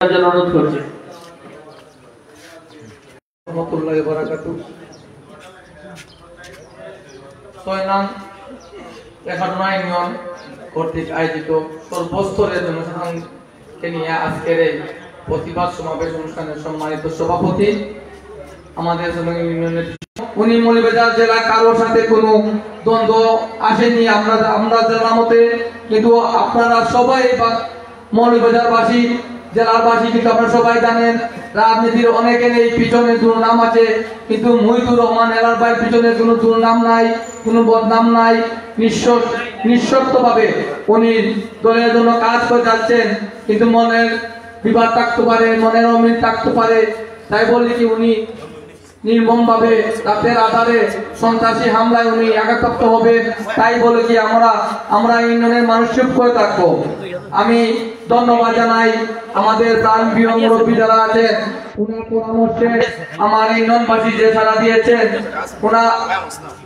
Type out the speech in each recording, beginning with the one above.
অনুরোধ করছি। রহমতুল্লাহি ওয়া বারাকাতুহু। ৬ নং একাডেমি ইউনিয়ন কর্তৃক আয়োজিত সর্বস্তরের জনসাধারণকে নিয়ে আজকের এই প্রতিবাদ সমাবেশ অনুষ্ঠানের সম্মানিত সভাপতি আমাদের ইউনিয়নের উনি মৌলভীবাজার জেলা কারোর সাথে কোনো দ্বন্দ্ব আসেনি। আমরা জেলার মতে কিন্তু আপনারা সবাই মৌলভীবাজারবাসী জেলারবাসী কিন্তু আপনারা সবাই জানেন রাজনীতির অনেকের এই পিছনে দুর্নাম আছে, কিন্তু মহিদুর রহমান এলার ভাইয়ের পিছনে কোনো দুর্নাম নাই, কোনো বদনাম নাই। নিঃশর্তভাবে উনি দলের জন্য কাজ করে যাচ্ছেন, কিন্তু মনের বিবাদ থাকতে পারে, মনের অমিল থাকতে পারে। তাই বলি কি উনি নির্মমভাবে রাতের আধারে সন্ত্রাসী হামলায় উনি আঘাতপ্রাপ্ত হবে। তাই বলে কি আমরা ইউনিয়নের মানুষ চুপ করে থাকবো? আমি ধন্যবাদ জানাই আমাদের প্রাণপ্রিয় মুরব্বী যারা আছেন, উনার পরামর্শে আমার ইউনিয়নবাসী যে সাড়া দিয়েছেন, ওনা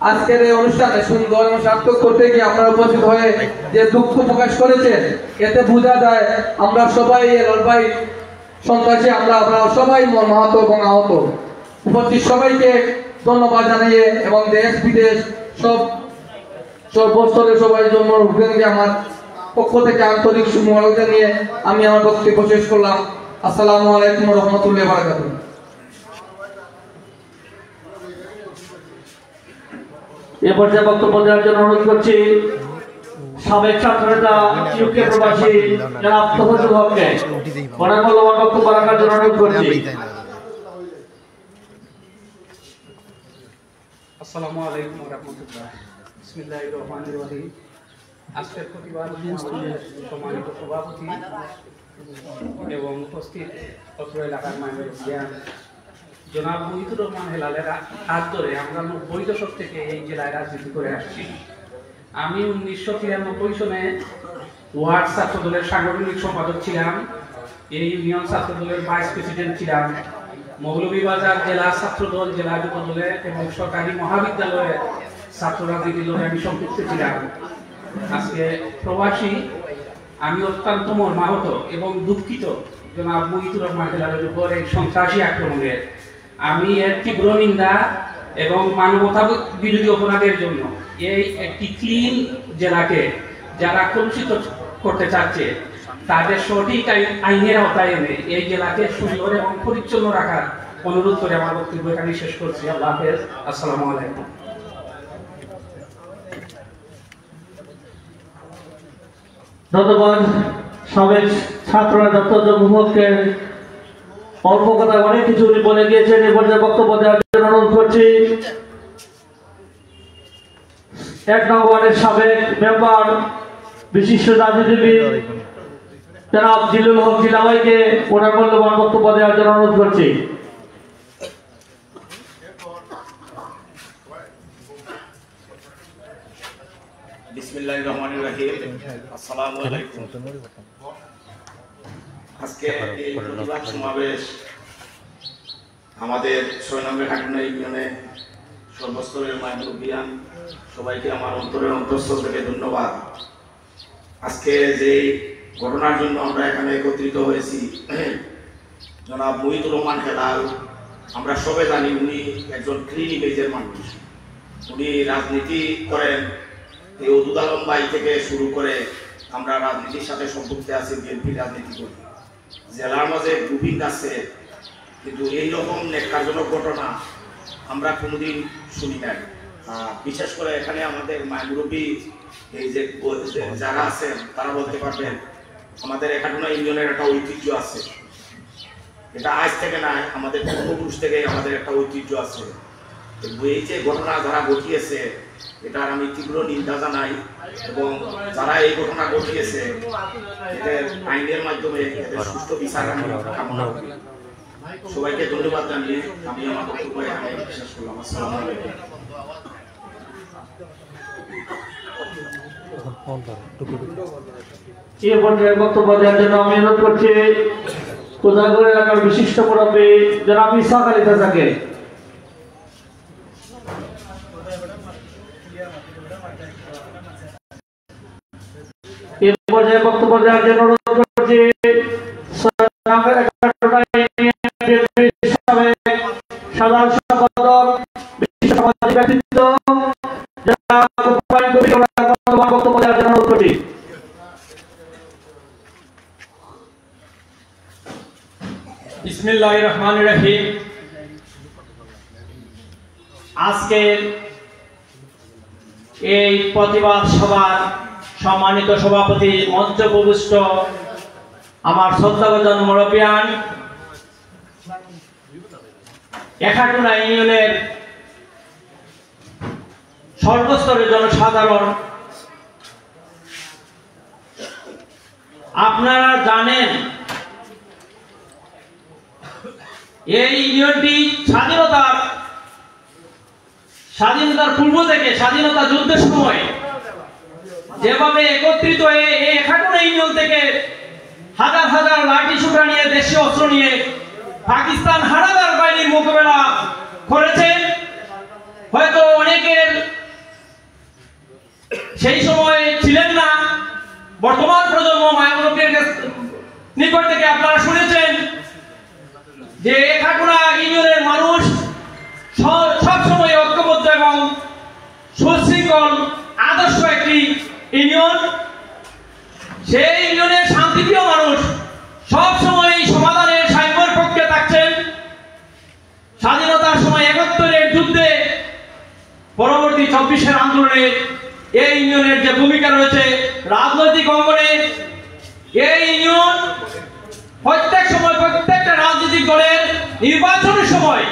আজকের এই অনুষ্ঠানে সুন্দর এবং সার্থক করতে গিয়ে আপনারা উপস্থিত হয়ে যে দুঃখ প্রকাশ করেছেন, এতে বোঝা যায় আমরা সবাই লড়াই সন্ত্রাসী আমরা সবাই মর্মাহত এবং আহত। উপস্থিত সবাইকে ধন্যবাদ জানিয়ে এবং দেশ বিদেশ সর্বস্তরে সবাই জন্য আমার পক্ষ থেকে আন্তরিক শুভকামনা জানিয়ে আমি আমার বক্তব্য শেষ করলাম। আসসালামু আলাইকুম ওয়া রাহমাতুল্লাহি ওয়া বারাকাতুহু। এ পর্যায়ে বক্তব্য দেওয়ার জন্য অনুরোধ করছি সাবেক ছাত্রনেতা ইউকে প্রবাসী জনাব তফাজ্জল হককে ওনার মূল্যবান বক্তব্য রাখার জন্য অনুরোধ করছি। আসসালামু আলাইকুম ওয়া রাহমাতুল্লাহ। বিসমিল্লাহির রহমানির রহিম। আজকের প্রতিবাদ সমাবেশের সম্মানিত সভাপতি এবং উপস্থিত অত্র এলাকার মাননীয় জ্ঞান জনাব মহিদুর রহমান হেলালের হাত ধরে আমরা ৯০ দশক থেকে এই জেলায় রাজনীতি করে আসছি। আমি ১৯৯৩ সনে ওয়ার্ড ছাত্র দলের সাংগঠনিক সম্পাদক ছিলাম, এই ইউনিয়ন ছাত্র দলের ভাইস প্রেসিডেন্ট ছিলাম, মৌলভীবাজার জেলা ছাত্র দল, জেলা যুব দলে এবং সরকারি মহাবিদ্যালয়ের ছাত্র রাজনীতি দলে আমি সম্পৃক্ত ছিলাম। আজকে প্রবাসী আমি অত্যন্ত মর্মাহত এবং দুঃখিত জনাব মহিদুর রহমান হেলালের উপর এই সন্ত্রাসী আক্রমণের। আমি এর তীব্র নিন্দা এবং মানবতা বিরোধী অপরাধের জন্য এই একটি ক্লিন জেলাকে যারা কলুষিত করতে চাচ্ছে তাদের সঠিক আইনের আওতায় এনে এই জেলাকে সুন্দর এবং পরিচ্ছন্ন রাখার অনুরোধ করে আমার বক্তব্য এখানে শেষ করছি। আল্লাহ হাফেজ। আসসালামু আলাইকুম। ধন্যবাদ সাবেক ছাত্র নেতা তফাজ্জল হককে। অল্প কথা অনেক কিছু উনি বলে গিয়েছেন। এ পর্যায়ে বক্তব্য দেওয়ার জন্য অনুরোধ করছি ১ নং ওয়ার্ডের সাবেক মেম্বার বিশিষ্ট রাজনীতিবিদ জনাব জিল্লুল হক জিলাভাইকে ওনার মূল্যবান বক্তব্য দেওয়ার জন্য অনুরোধ করছি। বিসমিল্লাহির রহমানির রহিম। আসসালামু আলাইকুম। আজকে এই প্রতিবাদ সমাবেশ আমাদের ৬ নম্বর হাটুনা ইউনিয়নে সর্বস্তরের মাননীয় সবাইকে আমার অন্তরের অন্তঃস্থল থেকে ধন্যবাদ। আজকে যে ঘটনার জন্য আমরা এখানে একত্রিত হয়েছি, জনাব মহিদুর রহমান হেলাল, আমরা সবাই জানি উনি একজন ক্লিন ইমেজের মানুষ। উনি রাজনীতি করেন, এই ওদুদ আলম ভাই থেকে শুরু করে আমরা রাজনীতির সাথে সম্পৃক্ত আছি, বিএনপি রাজনীতি করি। জেলার মাঝে গ্রুপিং আছে, কিন্তু এইরকম ন্যাক্কারজনক ঘটনা আমরা কোনোদিন শুনি নাই। বিশেষ করে এখানে আমাদের মুরব্বী এই যে যারা আছেন তারা বলতে পারবেন, আমাদের একাডেমি ইউনিয়নের একটা ঐতিহ্য আছে। এটা আজ থেকে না, আমাদের পূর্বপুরুষ থেকে আমাদের একটা ঐতিহ্য আছে। এই যে ঘটনা যারা ঘটিয়েছে এটার আমি তীব্র নিন্দা জানাই এবং যারা এই ঘটনা ঘটিয়েছে এদের আইনের মাধ্যমে এদের সুষ্ঠু বিচার কামনা করি। সবাইকে ধন্যবাদ জানিয়ে আমি আমার বক্তব্য এখানে শেষ করলাম। আসসালামু আলাইকুম। এই পর্যায়ে বক্তব্য দেওয়ার জন্য আমি অনুরোধ করছি কোজাগর এলাকার বিশিষ্ট মুরব্বী জনাব ইসহাক আলী চাচাকে। এই পর্যায়ে বক্তব্য দেওয়ার জন্য অনুরোধ করছি সাধারণ সম্পাদক বিশিষ্ট সামাজিক ব্যক্তিত্ব যারা বক্তব্য দেওয়ার জন্য অনুরোধ করি। বিসমিল্লাহির রহমানির রহিম। আজকের এই প্রতিবাদ সভার সম্মানিত সভাপতি, মঞ্চ উপবিষ্ট আমার শ্রদ্ধাভাজন মুরব্বিয়ান, এখাটুনা ইউনিয়নের সর্বস্তরের জনসাধারণ, আপনারা জানেন এই ইউনিয়নটি স্বাধীনতার পূর্ব থেকে স্বাধীনতা যুদ্ধের সময় যেভাবে একত্রিত হয়ে এই এখাটুনা ইউনিয়ন থেকে হাজার হাজার লাঠি সুটা নিয়ে, দেশীয় অস্ত্র নিয়ে পাকিস্তান হানাদার বাহিনীর মোকাবেলা করেছে। হয়তো অনেকের সেই সময় ছিলেন না, বর্তমান প্রজন্ম মায়ানবীর নিকট থেকে আপনারা শুনেছেন যে এখাটুনা ইউনিয়নের মানুষ সবসময় ঐক্যবদ্ধ এবং সুশৃঙ্খল আদর্শ একটি ইউনিয়ন। সেই ইউনিয়নের শান্তিপ্রিয় মানুষ সবসময় সমাধানের সাম্যের পক্ষে থাকছেন। স্বাধীনতার সময় ৭১-এর যুদ্ধে, পরবর্তী ২৪-এর আন্দোলনে এই ইউনিয়নের যে ভূমিকা রয়েছে রাজনৈতিক অঙ্গনে, এই ইউনিয়ন প্রত্যেক সময় প্রত্যেকটা রাজনৈতিক দলের নির্বাচনের সময়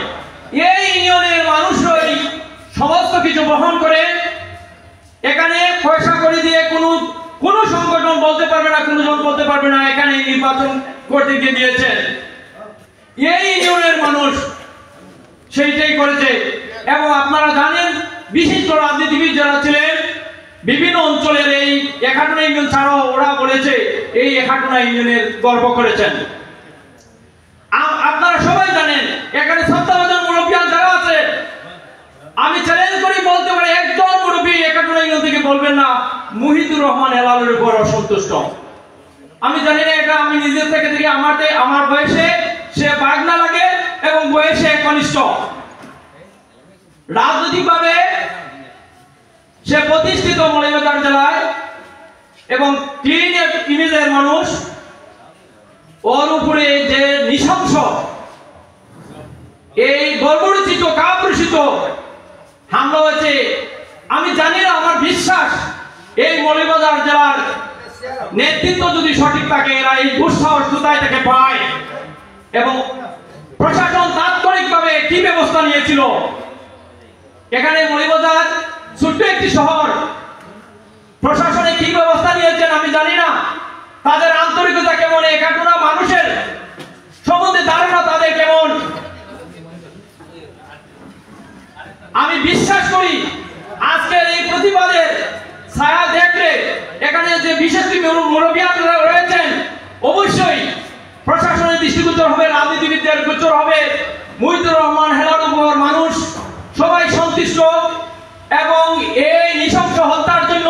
এই ইউনিয়নের মানুষরাই সমস্ত কিছু বহন করে। এখানে পয়সা করে দিয়ে কোন সংগঠন বলতে পারবে না, কোন জন বলতে পারবে না এখানে নির্বাচন করতে গিয়ে দিয়েছেন। এই ইউনিয়নের মানুষ সেইটাই করেছে। এবং আপনারা জানেন বিশিষ্ট রাজনীতিবিদ যারা ছিলেন বিভিন্ন অঞ্চলের এই এখাটুনা ইউনিয়ন ছাড়াও ওরা বলেছে এই এখাটুনা ইউনিয়নের গর্ব করেছেন। আপনারা সবাই জানেন এখানে ৭০ জন মুরব্বিয়ান যারা আছে, আমি চ্যালেঞ্জ করি বলতে পারি একজন মুরব্বী এখাটুনা ইউনিয়ন থেকে বলবেন না মুহিদুর রহমান হেলালের উপর অসন্তুষ্ট। আমি জানি না, এটা আমি নিজের থেকে দেখি। আমার বয়সে সে বাগনা লাগে এবং বয়সে কনিষ্ঠ। রাজনৈতিকভাবে সে প্রতিষ্ঠিত মৌলভীবাজার জেলায় এবং ক্লিন ইমেজের মানুষ। ওর উপরে যে নৃশংস এই বর্বরচিত কাপুরুষিত হামলা হয়েছে, আমি জানি না, আমার বিশ্বাস এই মৌলভীবাজার জেলার নেতৃত্ব যদি সঠিক থাকে এরা এই দুঃসাহস কোথায় থেকে পায়। এবং প্রশাসন তাৎক্ষণিকভাবে কি ব্যবস্থা নিয়েছিল। এখানে মৌলভীবাজার ছোট্ট একটি শহর, প্রশাসনে কি ব্যবস্থা নিয়েছেন আমি জানি না। তাদের আন্তরিকতা কেমন, এখানকার মানুষের সম্বন্ধে ধারণা তাদের কেমন, আমি বিশ্বাস করি আজকের এই প্রতিবাদের ছায়া দেখলে এখানে যে বিশেষ মুরব্বিয়ানরা রয়েছেন অবশ্যই প্রশাসনের দৃষ্টিগোচর হবে, রাজনীতিবিদদের গোচর হবে। মুহিদুর রহমান হেলাল উপর মানুষ সবাই সন্তুষ্ট এবং এই নৃশংস হত্যার জন্য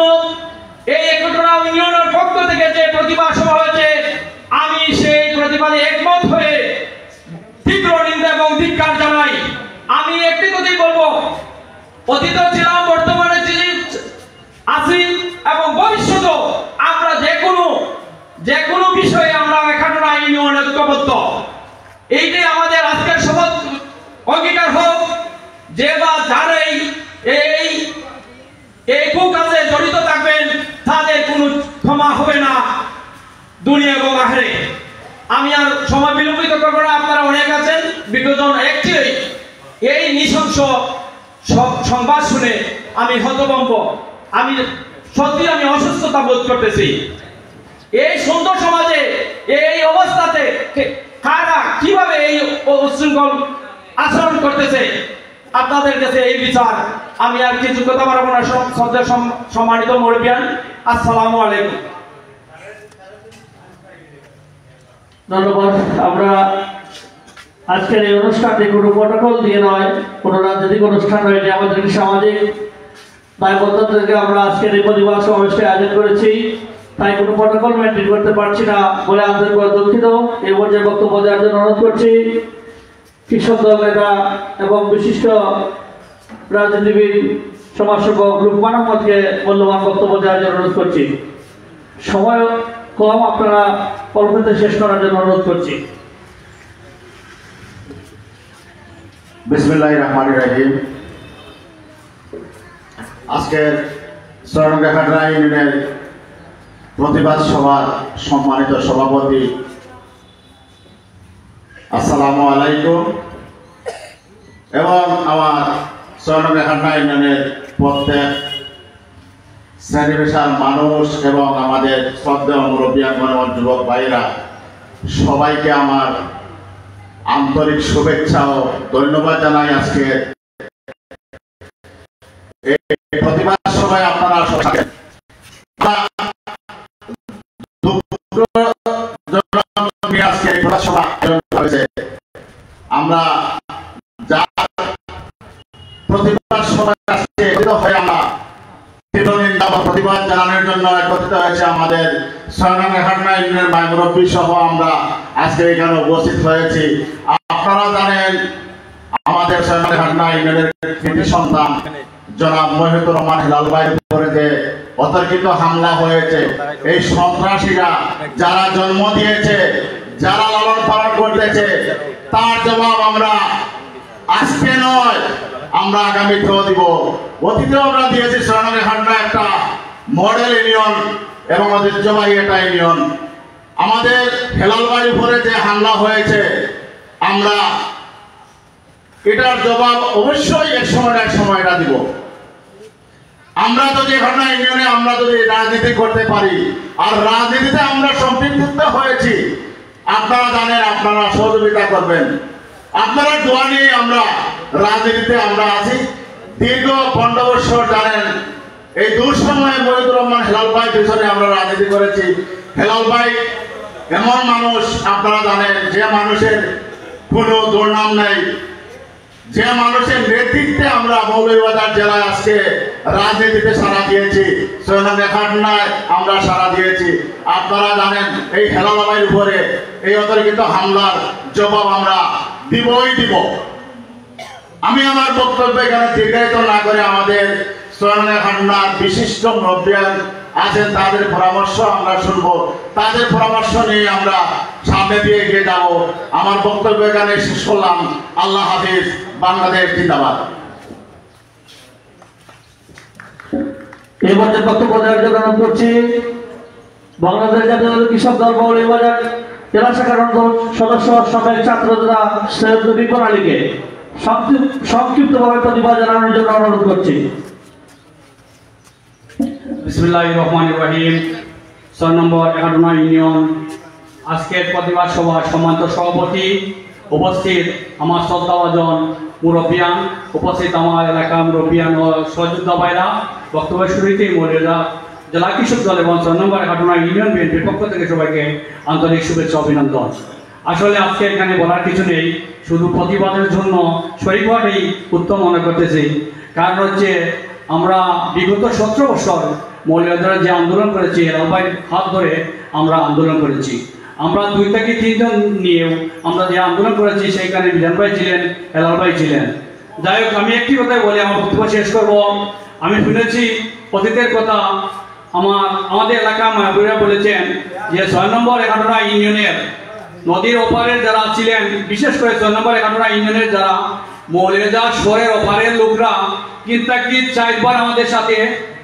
এই এখাটুনা ইউনিয়নের পক্ষ থেকে যে প্রতিবাদ সভা হয়েছে, আমি সেই প্রতিবাদে একমত হয়ে তীব্র নিন্দা এবং ধিক্কার জানাই। আমি একটি কথাই বলবো, অতীত ছিলাম, বর্তমানে আছি এবং ভবিষ্যতেও আমরা যে কোনো বিষয়ে আমরা এখাটুনা ইউনিয়ন ঐক্যবদ্ধ। এইটাই আমাদের আজকের শপথ অঙ্গীকার হোক যে বা যারাই এই কুকাজে জড়িত থাকবেন তাদের কোনো ক্ষমা হবে না দুনিয়া এবং আখিরাতে। আমি আর সময় বিলম্বিত করব না, আপনারা অনেক আছেন বিজ্ঞজন। একচুয়ালি এই নৃশংস সংবাদ শুনে আমি হতভম্ব, আমি সত্যি আমি অসুস্থতা বোধ করতেছি। এই সুন্দর সমাজে এই অবস্থাতে কারা কিভাবে এই উচ্ছৃঙ্খল আচরণ করতেছে, আপনাদের কাছে এই বিচার। আমি আর কিছু কথা বলবো না। সম্মানিত মুরব্বিয়ান, আসসালামু আলাইকুম। ধন্যবাদ। আমরা আজকের এই অনুষ্ঠানটি কোনো প্রটোকল দিয়ে নয়, কোনো রাজনৈতিক অনুষ্ঠান নয়, এটি আমাদের সামাজিক দায়বদ্ধতা থেকে আমরা আজকের এই প্রতিবাদ সমাবেশটি আয়োজন করেছি। তাই কোনো প্রটোকল মেনটেন করতে পারছি না বলে আন্তরিকভাবে দুঃখিত। এই পর্যায়ে বক্তব্য দেওয়ার জন্য অনুরোধ করছি কৃষক দল নেতা এবং বিশিষ্ট রাজনীতিবিদ সমাজসেবক লুকমান আহমদকে মূল্যবান বক্তব্য দেওয়ার জন্য অনুরোধ করছি। সময় কম, আপনারা অল্পতে শেষ করার জন্য অনুরোধ করছি। বিসমিল্লাহির রহমানির রহিম। আজকের চরণরেখাটা ইউনিয়নের প্রতিবাদ সভার সম্মানিত সভাপতি, আসসালামু আলাইকুম, এবং আমার চরণরেখাটা ইউনিয়নের প্রত্যেক শ্রেণী পেশার মানুষ এবং আমাদের শ্রদ্ধেয় মুরব্বিয়ান যুবক ভাইরা, সবাইকে আমার আন্তরিক শুভেচ্ছা ও ধন্যবাদ জানাই। আজকে এই প্রতিবাদ সভায় আপনারা আমরা যা প্রতিবাদ সভায় আজকে হয়ে আমরা নিন্দা বা প্রতিবাদ জানানোর জন্য একত্রিত হয়েছে আমাদের সয়নাঘাটনা ইউনিয়নের মাইমুরব্বী সহ আমরা আজকে এখানে উপস্থিত হয়েছি। আপনারা জানেন আমাদের সয়নাঘাটনা ইউনিয়নের কৃতি সন্তান জনাব মহিউদ্দুর রহমান হেলাল ভাইয়ের উপরে যে অতর্কিত হামলা হয়েছে, এই সন্ত্রাসীরা যারা জন্ম দিয়েছে, যারা লালন পালন করতেছে, তার জবাব আমরা আজকে নয়, আমরা আগামীতেও দিব। অতীতেও আমরা দিয়েছি। সয়নাঘাটনা একটা মডেল ইউনিয়ন এবং ঐতিহ্যবাহী একটা ইউনিয়ন। আমাদের হেলাল ভাইয়ের উপরে যে হামলা হয়েছে, আমরা এটার জবাব অবশ্যই এক সময় এটা দিব। আমরা যদি ঘটনা ইউনিয়নে আমরা যদি রাজনীতি করতে পারি, আর রাজনীতিতে আমরা সম্পৃক্ত হয়েছি, আপনারা জানেন, আপনারা সহযোগিতা করবেন, আপনারা দোয়া নিয়ে আমরা রাজনীতিতে আমরা আছি। দীর্ঘ 15 বছর জানেন, এই দুঃসময়ে মহিউদ্দুর রহমান হেলাল ভাই পিছনে আমরা রাজনীতি করেছি। হেলাল ভাই এমন মানুষ, আপনারা জানেন, যে মানুষের কোনো দুর্নাম নেই, যে মানুষের নেতৃত্বে আমরা মৌলভীবাজার জেলায় আজকে রাজনীতিতে সাড়া দিয়েছি, সয়নাঘাটনায় আমরা সাড়া দিয়েছি। আপনারা জানেন এই হেলাল ভাইয়ের উপরে এই অতর্কিত হামলার জবাব আমরা দিবই দিব। আমি আমার বক্তব্য এখানে দীর্ঘায়িত না করে আমাদের সয়নাঘাটনার বিশিষ্ট মুরব্বিয়ান আছেন, তাদের পরামর্শ আমরা শুনবো, তাদের পরামর্শ নিয়ে আমরা সামনে দিয়ে এগিয়ে যাব। আমার বক্তব্য এখানে শেষ করলাম। আল্লাহ হাফিজ। বাংলাদেশ জিন্দাবাদ। এই পর্যায়ে বক্তব্য দেওয়ার জন্য অনুরোধ করছি বাংলাদেশ জাতীয় কৃষক দল মৌলভীবাজার জেলা শাখার সদস্য সাবেক ছাত্র নেতা সৈয়দ বিপন আলীকে সংক্ষিপ্তভাবে প্রতিবাদ জানানোর জন্য অনুরোধ করছি। বিসমিল্লাহির রহমানির রহিম। 6 নম্বর ঘাটনা ইউনিয়ন আজকের প্রতিবাদ সভার সম্মানিত সভাপতি, উপস্থিত আমার শ্রদ্ধাভাজন মুরব্বিয়ান, উপস্থিত আমার এলাকার মুরব্বিয়ান ও সহযোদ্ধা ভাইরা, বক্তব্যের শুরুতেই মৌলভীবাজার জেলা কৃষক দল এবং 6 নম্বর ঘাটনা ইউনিয়ন বিএনপির পক্ষ থেকে সবাইকে আন্তরিক শুভেচ্ছা অভিনন্দন। আসলে আজকে এখানে বলার কিছু নেই, শুধু প্রতিবাদের জন্য শরীর হওয়াটাই উত্তম মনে করতেছি। কারণ হচ্ছে আমরা বিগত 17 বছর মৌলভীবাজারে যে আন্দোলন করেছি, হেলাল ভাইয়ের হাত ধরে আমরা আন্দোলন করেছি। আমরা 2 থেকে 3 জন নিয়েও আমরা যে আন্দোলন করেছি, সেইখানে বিধান ভাই ছিলেন, হেলাল ভাই ছিলেন। যাই হোক, আমি একটি কথাই বলে আমার বক্তব্য শেষ করব। আমি শুনেছি অতীতের কথা, আমাদের এলাকার মাহবুরা বলেছেন যে 6 নম্বর ঘাটনা ইউনিয়নের নদীর ওপারের যারা ছিলেন, বিশেষ করে 6 নম্বর ঘাটনা ইউনিয়নের যারা মৌলভীবাজার শহরের ওপারের লোকরা কিন্তু 4বার আমাদের সাথে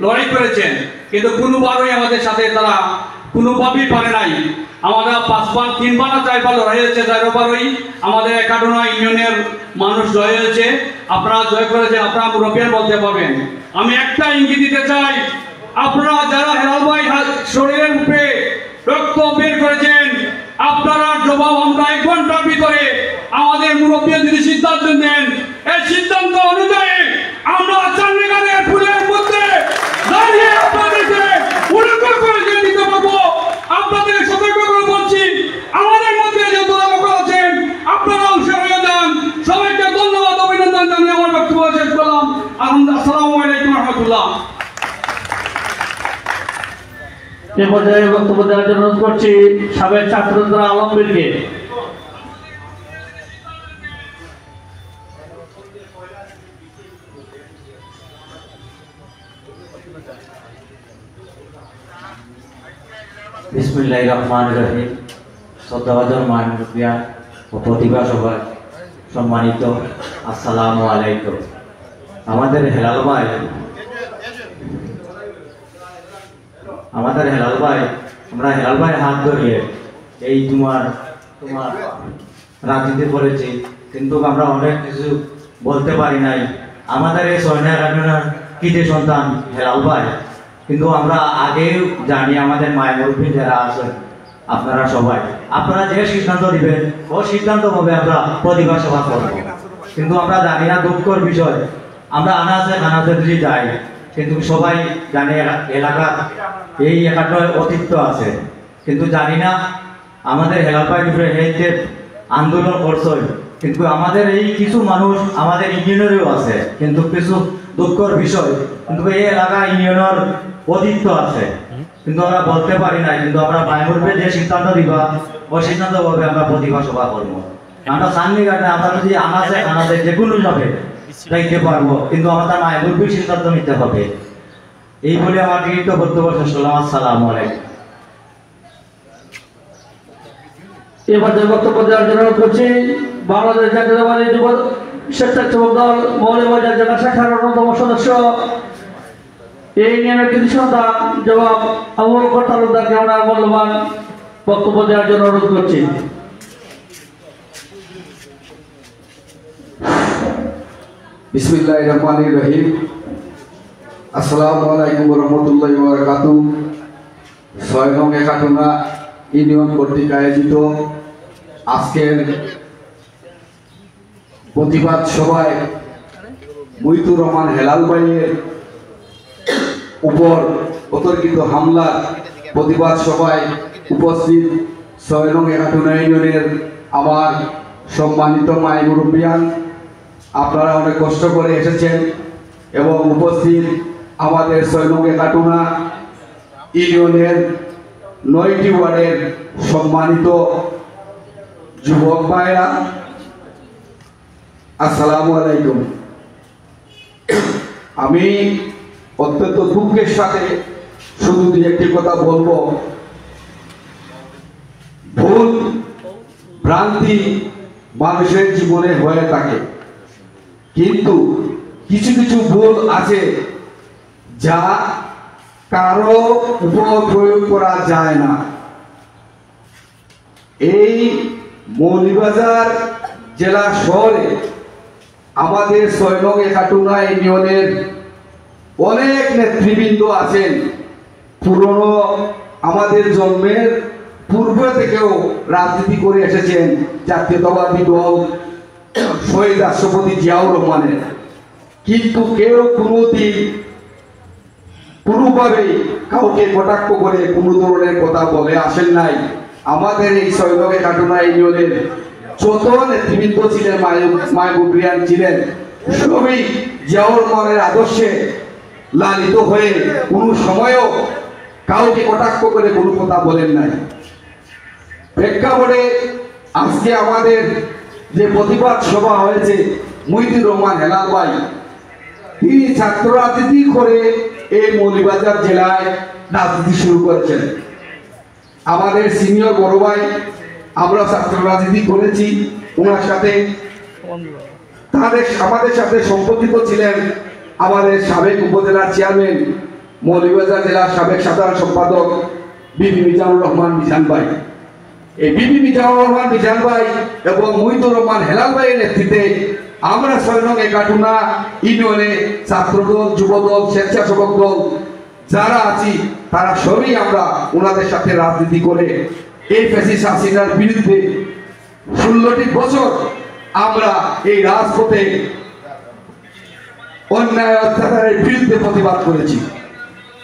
লড়াই করেছেন, কিন্তু কোনোবারই আমাদের সাথে তারা কোনোভাবেই পারে নাই। আমাদের 5বার 3বার না 4বার লড়াই হয়েছে, 4বারই আমাদের ঘাটনা ইউনিয়নের মানুষ জয় হয়েছে। আপনারা জয় করেছেন, আপনারা মুরব্বিয়ান বলতে পারবেন। আমি একটা ইঙ্গিত দিতে চাই, আপনারা যারা হেলাল ভাই শরীরের উপরে রক্ত বের করেছেন, আপনারা জবাব আমরা 1 ঘন্টার ভিতরে আমাদের মুরব্বিয়ান যদি সিদ্ধান্ত নেন, এই সিদ্ধান্ত অনুযায়ী আমরা চান্দিগানের ফুলের মধ্যে দাঁড়িয়ে আপনাদেরকে উল্লেখ করে দিতে পারবো। আপনাদের সতর্ক করে বলছি, আমাদের মধ্যে যে দোলামুখ আছেন আপনারা অংশ হয়ে যান। সবাইকে ধন্যবাদ, অভিনন্দন জানিয়ে আমার বক্তব্য শেষ করলাম। আসসালামু আলাইকুম রহমতুল্লাহ। এ পর্যায়ে বক্তব্য দেওয়ার জন্য অনুরোধ করছি সাবেক ছাত্রনেতা আলমগীরকে। বিসমিল্লাহির রহমানির রহিম। শ্রদ্ধাভাজন মাননীয় ও প্রতিভা সভায় সম্মানিত আসসালামু আলাইকুম। আমাদের হেলাল ভাই আমরা হেলাল ভাইয়ের হাত ধরিয়ে এই তোমার রাজনীতি করেছি, কিন্তু আমরা অনেক কিছু বলতে পারি নাই। আমাদের এই সৈন্যের কৃতি সন্তান হেলাল ভাই, কিন্তু আমরা আগেও জানি আমাদের মায়ের মুরব্বী যারা আছেন আপনারা সবাই আপনারা যে সিদ্ধান্ত দিবেন ও সিদ্ধান্ত ভাবে আমরা প্রতিভা সভা করব, কিন্তু আমরা জানি না দুঃখের বিষয় আমরা আনাচে যদি যাই, কিন্তু সবাই জানে এলাকার এই এলাকাটা অতিরিক্ত আছে, কিন্তু জানি না আমাদের হেলাল ভাই এই যে আন্দোলন করছে, কিন্তু আমাদের এই কিছু মানুষ আমাদের ইউনিয়নেরও আছে, কিন্তু কিছু দুঃখের বিষয় কিন্তু এই এলাকা ইউনিয়নের অতিরিক্ত আছে, কিন্তু আমরা বলতে পারি না। কিন্তু আমরা মাইমুরবে যে সিদ্ধান্ত দিবা ও সিদ্ধান্ত ভাবে আমরা প্রতিভা সভা করবো। আমরা সামনে ঘাটে আমরা যদি আনাচে যে কোনো যাবে যাইতে পারবো, কিন্তু আমাদের মাইমুরবে সিদ্ধান্ত নিতে হবে। এই বলে আমার গৃহীত বক্তব্য শেষ করলাম। আসসালামু আলাইকুম। এবার যে বক্তব্য দেওয়ার জন্য অনুরোধ করছি বাংলাদেশ জাতীয়তাবাদী যুব স্বেচ্ছাসেবক দল মৌলভীবাজার জেলা শাখার অন্যতম সদস্য এই নিয়মের কৃতি সন্তান জবাব আবু বকর তালুকদারকে আমরা মূল্যবান বক্তব্য দেওয়ার জন্য অনুরোধ করছি। বিসমিল্লাহির রহমানির রহিম। আসসালামু আলাইকুম ওয়া রাহমাতুল্লাহি ওয়া বারাকাতুহু। ৬ নং একাটুনা ইউনিয়ন কর্তৃক আয়োজিত আজকের প্রতিবাদ সভায় মুহিতুর রহমান হেলাল ভাইয়ের উপর অতর্কিত হামলার প্রতিবাদ সভায় উপস্থিত ৬ নং একাটুনা ইউনিয়নের আমার সম্মানিত মাই মুরব্বিয়ান, আপনারা অনেক কষ্ট করে এসেছেন এবং উপস্থিত আমাদের ৬ নং একাটুনা ইউনিয়নের ৯টি ওয়ার্ডের সম্মানিত যুবক ভাইরা, আসসালামু আলাইকুম। আমি অত্যন্ত দুঃখের সাথে শুধু দুই একটি কথা বলবো। ভুল ভ্রান্তি মানুষের জীবনে হয়ে থাকে, কিন্তু কিছু কিছু ভুল আছে যা কারো উপর প্রয়োগ করা যায় না। এই মৌলভীবাজার জেলা শহরে আমাদের ৬ নং একাটুনা ইউনিয়নের অনেক নেতৃবৃন্দ আছেন, পুরনো আমাদের জন্মের পূর্ব থেকেও রাজনীতি করে এসেছেন জাতীয়তাবাদী দল শহীদ রাষ্ট্রপতি জিয়াউর রহমানের, কিন্তু কেউ কোনোদিন কোনোভাবে কাউকে কটাক্ষ করে কোনো ধরনের কথা বলে আসেন নাই। আমাদের এই ৬ নং একাটুনা ইউনিয়নের যত নেতৃবৃন্দ ছিলেন, মাহবুবিয়ান ছিলেন, সবই জিয়াউর রহমানের আদর্শে লালিত হয়ে কোনো সময়ও কাউকে কটাক্ষ করে কোনো কথা বলেন নাই। প্রেক্ষাপটে আজকে আমাদের যে প্রতিবাদ সভা হয়েছে, মুহিতুর রহমান হেলাল ভাই তিনি ছাত্র রাজনীতি করে এই মৌলভীবাজার জেলায় রাজনীতি শুরু করেছেন। আমাদের সিনিয়র বড় ভাই, আমরা ছাত্র রাজনীতি করেছি ওনার সাথে, আমাদের সাথে সম্পর্কিত ছিলেন আমাদের সাবেক উপজেলার চেয়ারম্যান, মৌলভীবাজার জেলার সাবেক সাধারণ সম্পাদক বিবি মিজানুর রহমান মিজান ভাই। এই বিবি মিজানুর রহমান মিজান ভাই এবং মুহিতুর রহমান হেলাল ভাইয়ের নেতৃত্বে আমরা ৬ নং একাটুনা ইউনিয়নে ছাত্রদল, যুবদল, স্বেচ্ছাসেবক দল যারা আছি তারা সবই আমরা ওনাদের সাথে রাজনীতি করে এই ফ্যাসিস্ট হাসিনার বিরুদ্ধে ১৬টি বছর আমরা এই রাজপথে অন্যায় অত্যাচারের বিরুদ্ধে প্রতিবাদ করেছি।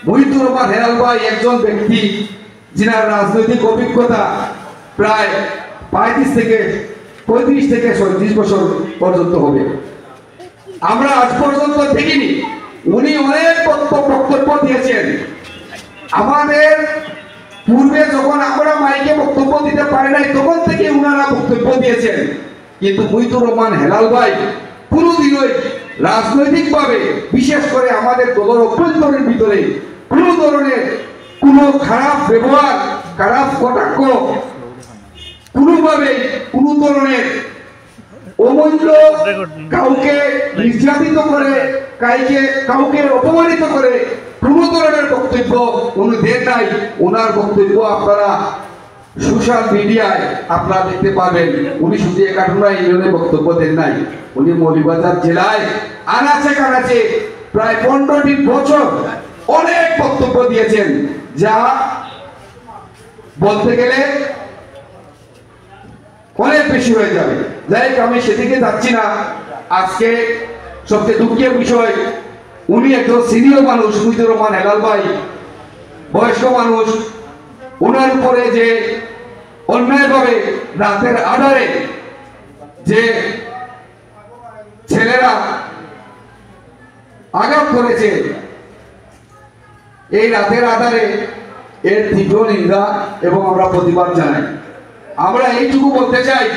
মুহিতুর রহমান হেলাল ভাই একজন ব্যক্তি যিনার রাজনৈতিক অভিজ্ঞতা প্রায় ৩৫ থেকে ৩৭ বছর পর্যন্ত হবে। আমরা আজ পর্যন্ত দেখিনি। উনি অনেক বক্তব্য দিয়েছেন। আমাদের পূর্বে যখন আমরা মাইকে বক্তব্য দিতে পারি নাই তখন থেকে উনারা বক্তব্য দিয়েছেন, কিন্তু মুহিতুর রহমান হেলাল ভাই কোনোদিনই রাজনৈতিকভাবে বিশেষ করে আমাদের দলের অভ্যন্তরের ভিতরে কোনো ধরনের কোনো খারাপ ব্যবহার, খারাপ কটাক্ষ, কোনোভাবে কোনো ধরনের অমূল্য কাউকে নির্যাতিত করে, কাউকে অপমানিত করে কোন ধরনের বক্তব্য উনি দেন নাই। ওনার বক্তব্য আপনারা সোশ্যাল মিডিয়ায় আপনারা দেখতে পাবেন। উনি শুধু একাটুনা ইউনিয়নে বক্তব্য দেন নাই, উনি মৌলভীবাজার জেলায় আনাচে কানাচে প্রায় 15টি বছর অনেক বক্তব্য দিয়েছেন, যা বলতে গেলে অনেক বেশি হয়ে যাবে। যাই হোক, আমি সেদিকে যাচ্ছি না। আজকে সবচেয়ে দুঃখের বিষয়, উনি একজন সিনিয়র মানুষ, মুহিতুর রহমান হেলাল ভাই বয়স্ক মানুষ, ওনার উপরে যে অন্যায়ভাবে রাতের আধারে যে ছেলেরা আঘাত করেছে, এই রাতের আধারে এর তীব্র নিন্দা এবং আমরা প্রতিবাদ জানাই। আমরা এইটুকু বলতে চাই,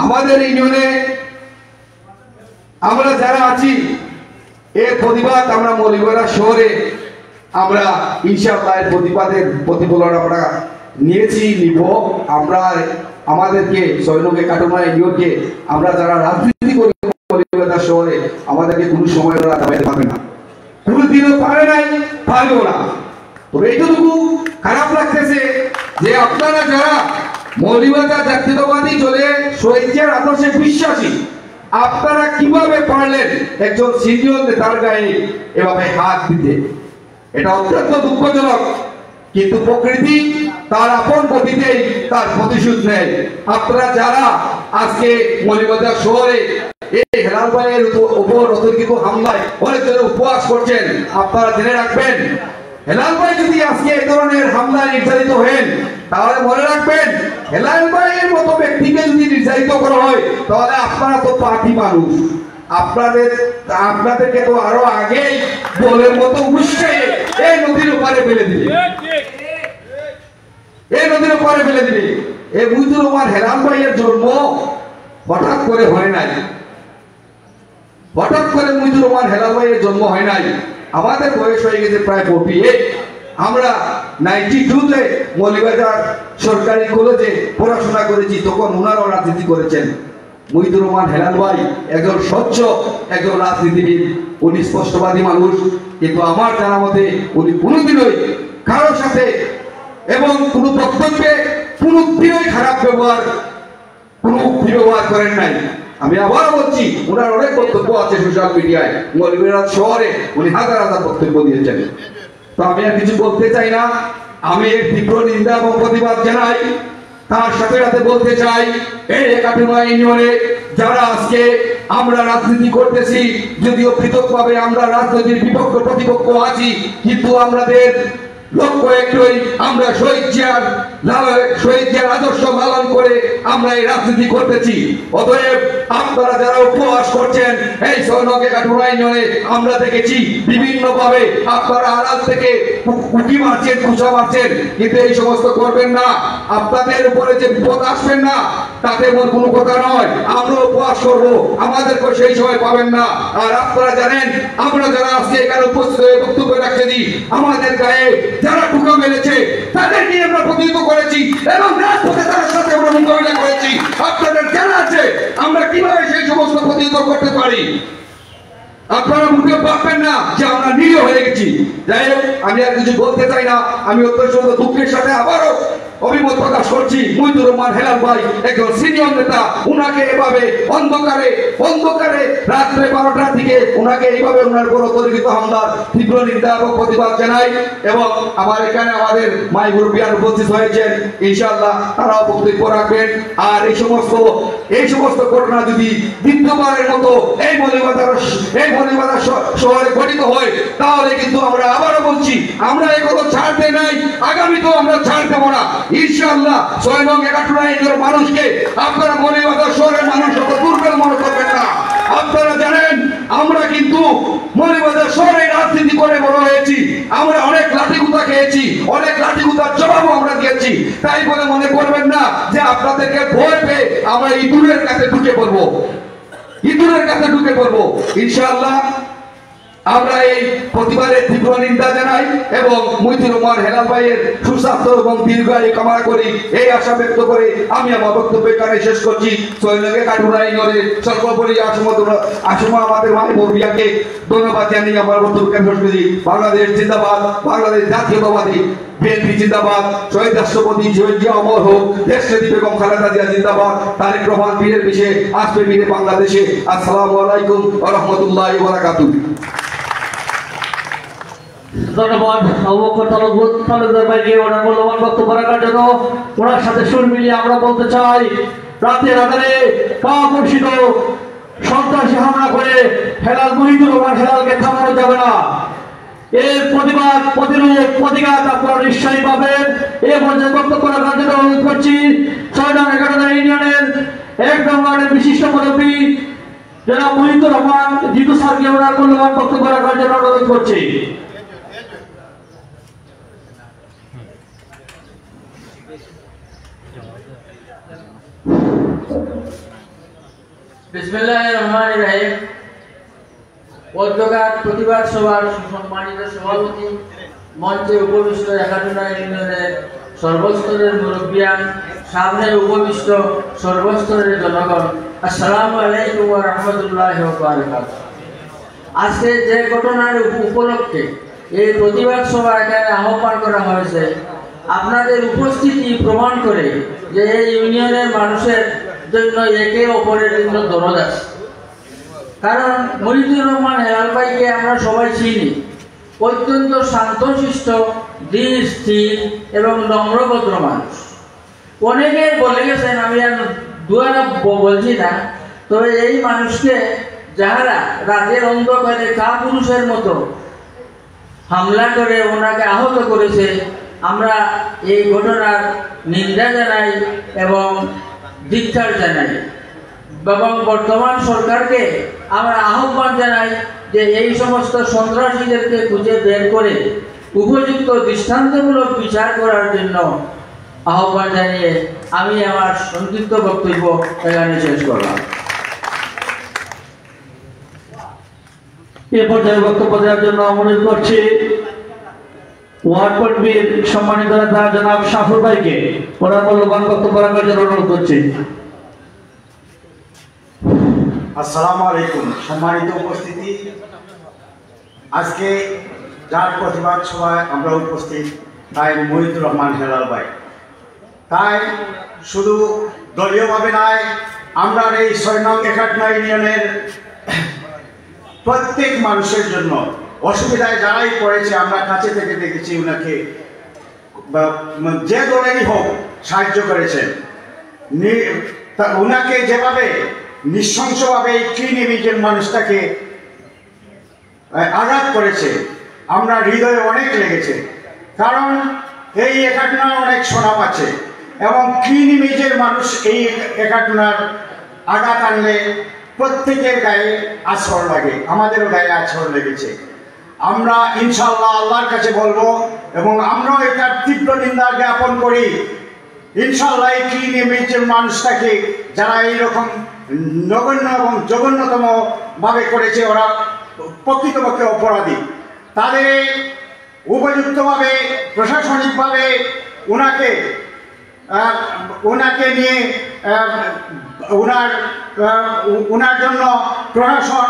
আমাদের ইউনিয়নে আমরা যারা আছি এর প্রতিবাদ আমরা মৌলভীবাজার শহরে আমরা ইনশাআল্লাহ এর প্রতিবাদের প্রতিফলন আমরা নিয়েছি, নিব। আমরা আমাদেরকে সৈনকে কাটুনা ইউনিয়নকে আমরা যারা রাজনীতি করি মৌলভীবাজার শহরে, আমাদেরকে কোনো সময় ওরা দাবাইতে পারবে না, কোনোদিনও পারে নাই, পারবেও না। তবে এইটুকু খারাপ লাগতেছে যে আপনারা যারা মৌলভীবাজার জাতীয়তাবাদী চলে স্বেচ্ছার আদর্শে বিশ্বাসী, আপনারা কিভাবে পারলেন একজন সিনিয়র নেতার গায়ে এভাবে হাত দিতে? এটা অত্যন্ত দুঃখজনক, কিন্তু প্রকৃতি তার আপন গতিতেই তার প্রতিশোধ নেয়। আপনারা যারা আজকে মৌলভীবাজার শহরে এই হেলাল ভাইয়ের উপর অতর্কিত হামলায় অনেকজন উপবাস করছেন, আপনারা জেনে রাখবেন, হেলাল ভাই যদি আজকে এই ধরনের হামলায় নির্যাতিত হন, তাহলে মনে রাখবেন হেলাল ভাইয়ের মতো ব্যক্তিকে যদি নির্যাতিত করা হয়, তাহলে আপনারা তো পার্টি মানুষ, আপনাদেরকে তো আরো আগেই বলের মতো উৎসাহে এই নদীর উপরে ফেলে দিবে, এই নদীর উপরে ফেলে দিবে। এই মুহিতুর রহমান হেলাল ভাইয়ের জন্ম হঠাৎ করে হয় নাই, হঠাৎ করে মুহিতুর রহমান হেলাল ভাইয়ের জন্ম হয় নাই। আমাদের বয়স হয়ে গেছে প্রায় 48। আমরা 92-তে মৌলভীবাজার সরকারি কলেজে পড়াশোনা করেছি, তখন ওনারাও রাজনীতি করেছেন। মুহিতুর রহমান হেলাল ভাই একজন স্বচ্ছ একজন রাজনীতিবিদ, উনি স্পষ্টবাদী মানুষ, কিন্তু আমার জানা মতে উনি কোনোদিনই কারোর সাথে এবং কোনো বক্তব্যে কোনোদিনই খারাপ ব্যবহার করেন নাই। আমি আবারও বলছি, ওনার অনেক বক্তব্য আছে সোশ্যাল মিডিয়ায়, মৌলভীবাজার শহরে উনি হাজার হাজার বক্তব্য দিয়েছেন। তো আমি আর কিছু বলতে চাই না, আমি এর তীব্র নিন্দা এবং প্রতিবাদ জানাই। তার সাথে সাথে বলতে চাই, এই একাটুনা ইউনিয়নে যারা আজকে আমরা রাজনীতি করতেছি, যদিও পৃথকভাবে আমরা রাজনীতির বিপক্ষ প্রতিপক্ষ আছি, কিন্তু আমাদের লক্ষ্য একটাই, আমরা শহীদের আদর্শ লালন করে আমরা এই রাজনীতি করতেছি। অতএব আপনারা যারা উপহাস করছেন এই সৈনকে কাটুনা ইউনিয়নে, আমরা দেখেছি বিভিন্ন ভাবে আপনারা আড়াল থেকে উকি মারছেন, কুচা মারছেন, কিন্তু এই সমস্ত করবেন না। আপনাদের উপরে যে বিপদ আসবেন না, তাতে এমন কোনো কথা নয়। আমরা উপহাস করবো, আমাদেরকে সেই সময় পাবেন না। আর আপনারা জানেন, আমরা যারা আজকে এখানে উপস্থিত হয়ে বক্তব্য রাখতেছি, আমাদের গায়ে যারা ঠুকা মেরেছে তাদের নিয়ে আমরা প্রতিনিধিত্ব করেছি এবং রাজপথে তাদের সাথে আমরা মোকাবিলা করেছি। আপনাদের জানা আছে আমরা কিভাবে সেই সমস্ত প্রতিনিধিত্ব করতে পারি। আপনারা মুখে ভাববেন না যে আমরা নিরীহ হয়ে গেছি। যাই হোক, আমি আর কিছু বলতে চাই না। আমি অত্যন্ত দুঃখের সাথে আবারও অভিমত প্রকাশ করছি, মুহিতুর রহমান হেলাল ভাই একজন সিনিয়র নেতা, উনাকে এভাবে অন্ধকারে রাত্রে 12টার দিকে উনাকে এইভাবে ওনার উপর অতর্কিত হামলার তীব্র নিন্দা এবং প্রতিবাদ জানাই। এবং আমার এখানে আমাদের মাই মুরব্বিয়ান উপস্থিত হয়েছেন, ইনশাআল্লাহ তারাও বক্তব্য রাখবেন। আর এই সমস্ত ঘটনা যদি দ্বিতীয়বারের মতো এই মৌলভীবাজার শহরে ঘটিত হয়, তাহলে কিন্তু আমরা আবারও বলছি, আমরা এখনো ছাড়তে নাই, আগামীতেও আমরা ছাড় দেব না ইনশাআল্লাহ। 6 নং একাটুনা ইউনিয়নের মানুষকে আপনারা মৌলভীবাজার শহরের মানুষ অত দুর্বল মনে করবেন না। আপনারা জানেন আমরা কিন্তু মৌলভীবাজার শহরে রাজনীতি করে বড় হয়েছি, আমরা অনেক লাঠিগুতা খেয়েছি, অনেক লাঠিগুতার জবাবও আমরা দিয়েছি। তাই বলে মনে করবেন না যে আপনাদেরকে ভয় পেয়ে আমরা ইঁদুরের কাছে ঢুকে পড়বো, ইঁদুরের কাছে ঢুকে পড়বো। ইনশাআল্লাহ আমরা এই প্রতিবারের তীব্র নিন্দা জানাই এবং মইনুর রহমান হেলাল ভাইয়ের সুস্বাস্থ্য এবং দীর্ঘায়ু কামনা করি, এই আশা ব্যক্ত করে আমি আমার বক্তব্য এখানে শেষ করছি। সৈন্যকে কাটুরাই নরে সর্বোপরি আসমা আমাদের মাহবুব মিয়াকে ধন্যবাদ জানিয়ে আমার বক্তব্য শেষ করছি। বাংলাদেশ জিন্দাবাদ, বাংলাদেশ জাতীয়তাবাদী বিএনপি জিন্দাবাদ, শহীদ রাষ্ট্রপতি শহীদ জিয়া অমর হোক, দেশনেত্রী বেগম খালেদা জিয়া জিন্দাবাদ, তারেক রহমান বীরের বিষে আসবে বীরে বাংলাদেশে। আসসালামু আলাইকুম ওয়া রাহমাতুল্লাহি ওয়া বারাকাতুহু। ধন্যবাদ আবু বকর তালুকদার ভাইকে ওনার মূল্যবান বক্তব্য রাখার জন্য। ওনার সাথে সুর মিলিয়ে আমরা বলতে চাই, রাতের আধারে কাপুরুষিত সন্ত্রাসী হামলা করে হেলাল মহিদুর রহমান হেলালকে থামানো যাবে না। এর প্রতিবাদ, প্রতিরোধ, প্রতিঘাত আপনারা নিশ্চয়ই পাবেন। এ পর্যায়ে বক্তব্য রাখার জন্য অনুরোধ করছি ৬ নং ১১ নং ইউনিয়নের ১ নং ওয়ার্ডের বিশিষ্ট মুরব্বী জনাব মহিদুর রহমান জিতু স্যারকে ওনার মূল্যবান বক্তব্য রাখার জন্য অনুরোধ করছি। বিসমিল্লাহির রহমানির রহিম। পদ্মঘাট প্রতিবাদ সভার সম্মানিত সভাপতি, মঞ্চে উপবিষ্ট একাডুনা ইউনিয়নের সর্বস্তরের মুরব্বিয়ান, সামনে উপবিষ্ট সর্বস্তরের জনগণ, আসসালামু আলাইকুম ওয়া রাহমাতুল্লাহি ওয়া বারাকাতুহু। আজকে যে ঘটনার উপলক্ষে এই প্রতিবাদ সভা এখানে আহ্বান করা হয়েছে, আপনাদের উপস্থিতি প্রমাণ করে যে এই ইউনিয়নের মানুষের জন্য একে অপরের জন্য দরদ আছে। কারণ মহিদুর রহমান হেলাল ভাইকে আমরা সবাই চিনি, অত্যন্ত শান্তশিষ্ট, ধীর স্থির এবং নম্রভদ্র মানুষ। অনেকে বলে গেছেন, আমি আর দুয়ারা বলছি না, তবে এই মানুষকে যাহারা রাতের অন্ধকারে কাপুরুষের মতো হামলা করে ওনাকে আহত করেছে, আমরা এই ঘটনার নিন্দা জানাই এবং ধিক্কার জানাই এবং বর্তমান সরকারকে আমরা আহ্বান জানাই যে এই সমস্ত সন্ত্রাসীদেরকে খুঁজে বের করে উপযুক্ত দৃষ্টান্তমূলক বিচার করার জন্য আহ্বান জানিয়ে আমি আমার সংক্ষিপ্ত বক্তব্য এখানে শেষ করলাম। এ পর্যায়ে বক্তব্য দেওয়ার জন্য অনুরোধ করছি ওয়ার্ড কর্মীর সম্মানিত নেতা জনাব শাফুর ভাইকে ওনার মূল্যবান বক্তব্য রাখার জন্য অনুরোধ করছি। আসসালামু আলাইকুম। সম্মানিত উপস্থিতি, আজকে যার প্রতিবাদ সভায় আমরা উপস্থিত তাই মহিদুর রহমান হেলাল ভাই, তাই শুধু দলীয়ভাবে নয়, আমরা এই ৬ নং ১১ নং ইউনিয়নের প্রত্যেক মানুষের জন্য অসুবিধায় যারাই পড়েছে আমরা কাছে থেকে দেখেছি উনাকে যে দলেরই হোক সাহায্য করেছেন। উনাকে যেভাবে নৃশংসভাবে ক্লিন ইমেজের মানুষটাকে আঘাত করেছে, আমরা হৃদয়ে অনেক লেগেছে। কারণ এই একাডুনার অনেক সুনাম আছে এবং ক্লিন ইমেজের মানুষ এই একাডুনার আঘাত আনলে প্রত্যেকের গায়ে আছর লাগে, আমাদেরও গায়ে আছর লেগেছে। আমরা ইনশাআল্লাহ আল্লাহর কাছে বলবো এবং আমরাও এটার তীব্র নিন্দা জ্ঞাপন করি। ইনশাআল্লাহ এই ক্লিন ইমেজের মানুষটাকে যারা এইরকম নগণ্য এবং জঘন্যতম ভাবে করেছে, ওরা প্রকৃতপক্ষে অপরাধী, তাদের উপযুক্তভাবে প্রশাসনিকভাবে ওনাকে নিয়ে ওনার জন্য প্রশাসন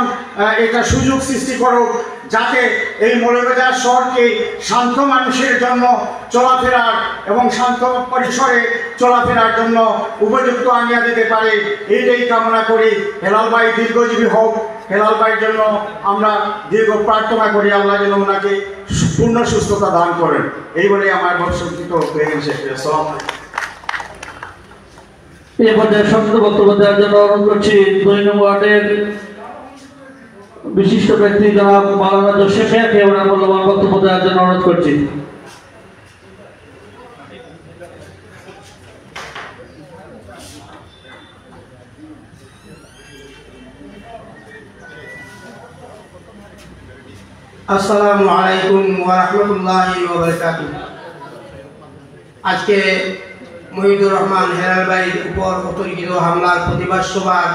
একটা সুযোগ সৃষ্টি করুক, যাতে এই মৌলভীবাজার শহরকে শান্ত মানুষের জন্য চলাফেরার এবং শান্ত পরিসরে চলাফেরার জন্য উপযুক্ত আনিয়া দিতে পারে, এইটাই কামনা করি। হেলাল ভাই দীর্ঘজীবী হোক, হেলাল ভাইয়ের জন্য আমরা দীর্ঘ প্রার্থনা করি, আল্লাহ যেন ওনাকে পূর্ণ সুস্থতা দান করেন। এই বলে আমার সংক্ষিপ্ত শেষ করে সালাম। এই পর্যায়ে সংক্ষিপ্ত বক্তব্য দেওয়ার জন্য অনুরোধ করছি ২ নং ওয়ার্ডের বিশিষ্ট ব্যক্তি জনাব মাওলানা জোসেফ মিয়াকে ওনার মূল্যবান বক্তব্য দেওয়ার জন্য অনুরোধ করছি। আসসালামু আলাইকুম ওয়া রাহমাতুল্লাহি ওয়া বারাকাতুহু। আজকে মহিদুর রহমান হেলাল ভাইয়ের উপর অতর্কিত হামলার প্রতিবাদ সভার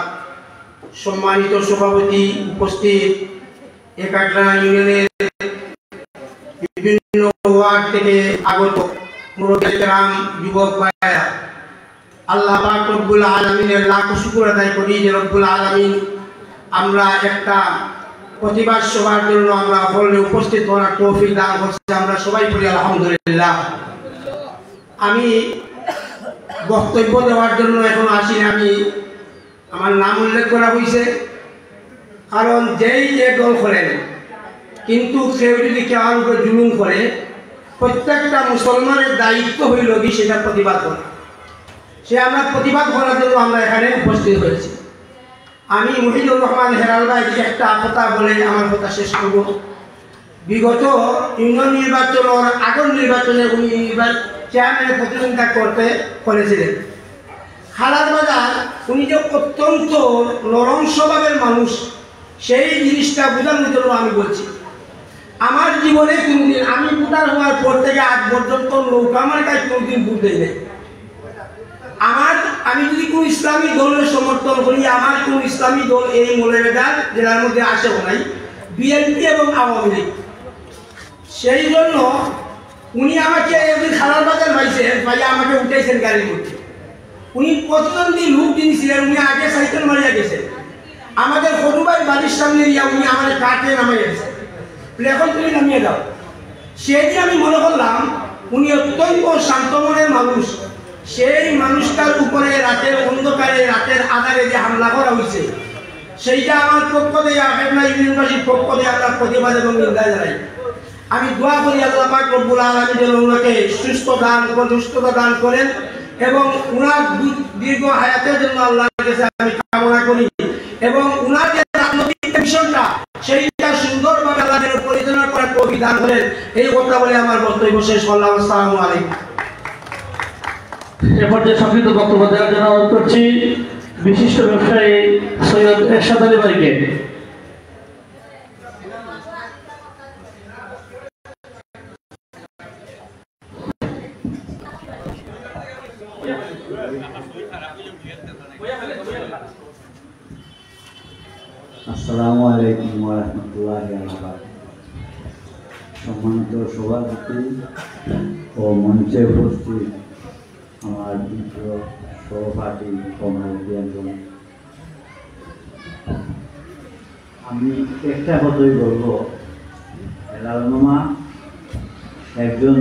সম্মানিত সভাপতি, উপস্থিত একাট্রা ইউনিয়নের বিভিন্ন ওয়ার্ড থেকে আগত মুরব্বিয়ান, যুবক ভাইরা, আল্লাহ পাক রব্বুল আলামিনের লাখ শুকর আদায় করি যে রব্বুল আলামিন আমরা একটা প্রতিবাদ সভার জন্য আমরা হলে উপস্থিত হওয়ার তৌফিক দান করছে। আমরা সবাই করি আলহামদুলিল্লাহ। আমি বক্তব্য দেওয়ার জন্য এখন আসি না, আমি আমার নাম উল্লেখ করা হয়েছে, কারণ যেই যে দল করেন, কিন্তু কেউ যদি কেউ উপরে জুলুম করে, প্রত্যেকটা মুসলমানের দায়িত্ব হইল কি সেটা প্রতিবাদ করা। সে আমরা প্রতিবাদ করার জন্য আমরা এখানে উপস্থিত হয়েছি। আমি মহিদুর রহমান হেলাল ভাই একটা কথা বলে আমার কথা শেষ করব। বিগত ইউনিয়ন নির্বাচন আগের নির্বাচনে উনি চেয়ারম্যানের প্রতিদ্বন্দ্বিতা করেছিলেন। খালার বাজার উনি যে অত্যন্ত নরম স্বভাবের মানুষ, সেই জিনিসটা বোঝানোর জন্য আমি বলছি। আমার জীবনে কোনোদিন, আমি ভোটার হওয়ার পর থেকে আজ পর্যন্ত নৌকা আমার কাছে কোনোদিন ভোট দেয় নাই। আমি যদি কোনো ইসলামী দলের সমর্থন করি, আমার কোন ইসলামী দল এই মৌলভীবাজার জেলার মধ্যে আসেও নাই, বিএনপি এবং আওয়ামী লীগ। সেই জন্য উনি আমাকে একদিন খালার বাজার ভাইয়া আমাকে উঠেছেন গাড়ির মধ্যে। উনি প্রতিদ্বন্দ্বী লোক যিনি ছিলেন, উনি আগে সাইকেল মারিয়া গেছেন, আমাদের হনুবাই বাড়ির সামনে গিয়া উনি আমাদের কাঠে নামাইয়া গেছেন, এখন তুমি নামিয়ে দাও। সেদিন আমি মনে করলাম উনি অত্যন্ত শান্ত মনের মানুষ। সেই মানুষটার উপরে রাতের অন্ধকারে, রাতের আধারে যে হামলা করা হয়েছে, সেইটা আমার পক্ষ থেকে আপনার ইউনিভার্সিটির পক্ষ থেকে আপনার প্রতিবাদ এবং নিন্দা জানাই। আমি দোয়া করি আল্লাহ পাক রব্বুল আলামিন যেন ওনাকে সুস্থতা দান করেন এবং উনার দীর্ঘ হায়াতের জন্য আল্লাহর কাছে আমি কামনা করি, এবং উনার যে রাজনৈতিক মিশনটা সেইটা সুন্দরভাবে আল্লাহর পরিচালনা করার তৌফিক দান করেন। এই কথা বলে আমার বক্তব্য শেষ করলাম। আসসালামু আলাইকুম। এ পর্যায়ে সংক্ষিপ্ত বক্তব্য দেওয়ার জন্য অনুরোধ করছি বিশিষ্ট ব্যবসায়ী সৈয়দ এরশাদ আলী ভাইকে। আসসালামু আলাইকুম ওয়া রাহমাতুল্লাহি ওয়া বারাকাতুহু। সম্মানিত সভাপতি ও মঞ্চে উপস্থিত আমার প্রিয় সহপাঠী কমলদিয়ান, আমি একটা কথাই বলবো, হেলাল মামা একজন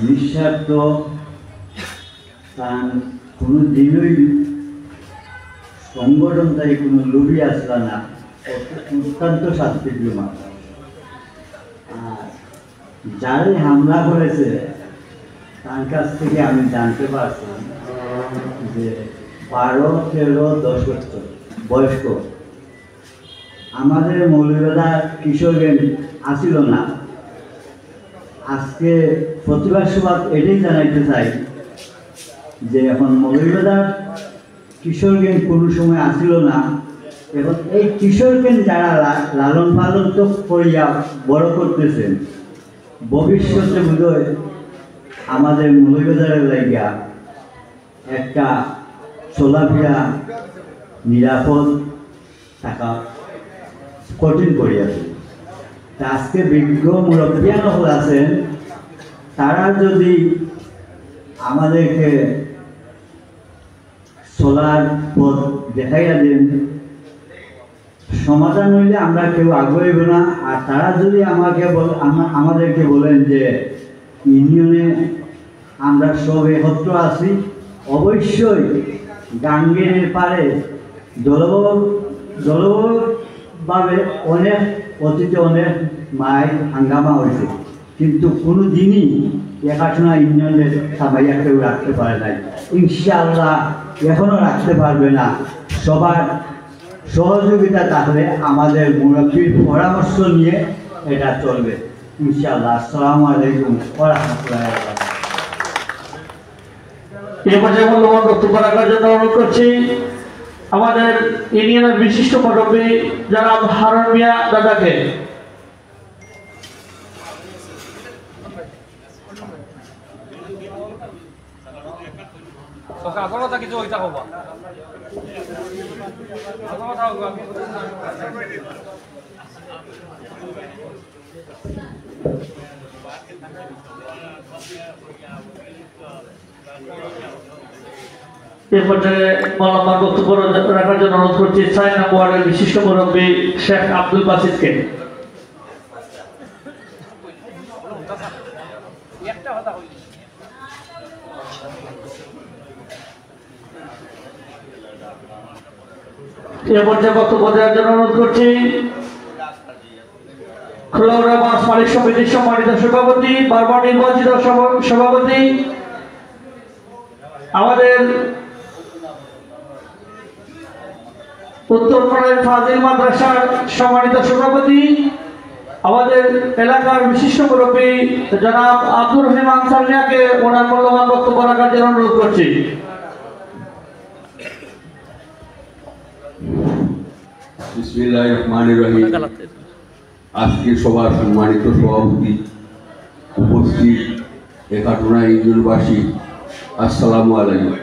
নিঃস্বার্থ, তার কোনো দিনই সংগঠন তাই কোনো লোভী আসলা না, অত্যন্ত শাস্তিপ্রিয় মানুষ। আর যারাই হামলা করেছে তার কাছ থেকে আমি জানতে পারছিলাম যে 12, 13, 10 বছর বয়স্ক আমাদের মৌলভীবাজার কিশোরগঞ্জ আসিল না। আজকে প্রতিবাদ সভা এটাই জানাইতে চাই যে এখন মৌলভীবাজার কিশোরগঞ্জ কোনো সময় আসিল না, এবং এই কিশোরগঞ্জ যারা লালন পালন তো করিয়া বড় করতেছেন, ভবিষ্যতে বোধহয় আমাদের মৌলভীবাজারের লাগিয়া একটা চলাফেরা নিরাপদ থাকা কঠিন করিয়াছে। তা আজকে বিজ্ঞ মুরব্বিয়ান হল আছেন, তারা যদি আমাদেরকে চলার পথ দেখাইয়া দেন, সমাধান হইলে আমরা কেউ আগ্রহীব না। আর তারা যদি আমাদেরকে বলেন যে ইউনিয়নে আমরা সব একত্র আছি, অবশ্যই গাঙ্গের পারে জলভাবে অনেক অতীতে অনেক মায়ের হাঙ্গামা হয়েছে, কিন্তু কোনো দিনই একাশোনা ইউনিয়নের সামাইয়া কেউ রাখতে পারে নাই। ইনশাআল্লাহ এখনও রাখতে পারবে না। সবার সহযোগিতা থাকলে আমাদের মুরব্বীর পরামর্শ নিয়ে এটা চলবে ইনশাআল্লাহ। আসসালামু আলাইকুম ওয়া রাহমাতুল্লাহি ওয়া বারাকাতুহু। এই পর্যায়ে মূল্যবান বক্তব্য রাখার জন্য অনুরোধ করছি আমাদের ইউনিয়নের বিশিষ্ট মুরব্বী জনাব হারুন মিয়া দাদাকে। ওকে আগর কথা কিছু হইতা হবা আগর কথা হবা এ পর্যায়ে মৌলানার বক্তব্য রাখার জন্য অনুরোধ করছি ৬ নম্বর ওয়ার্ডের বিশিষ্ট মুরব্বী শেখ আব্দুল বাসিতকে। এ পর্যায়ে বক্তব্য দেওয়ার জন্য অনুরোধ করছি খোলাউড়া মাছ মালিক সমিতির সম্মানিত সভাপতি, বারবার নির্বাচিত সভাপতি, আমাদের উত্তরপাড়ার ফাজিল মাদ্রাসার সম্মানিত সভাপতি, আমাদের এলাকার বিশিষ্ট মুরব্বী জনাব আব্দুর রহিম আনসারিয়াকে ওনার মূল্যবান বক্তব্য রাখার জন্য অনুরোধ করছি। বিসমিল্লাহির রহমানির রহিম। আজকে সভার সম্মানিত সভাপতি, উপস্থিত একাটুনা ইউনিয়নবাসী, আসসালামু আলাইকুম।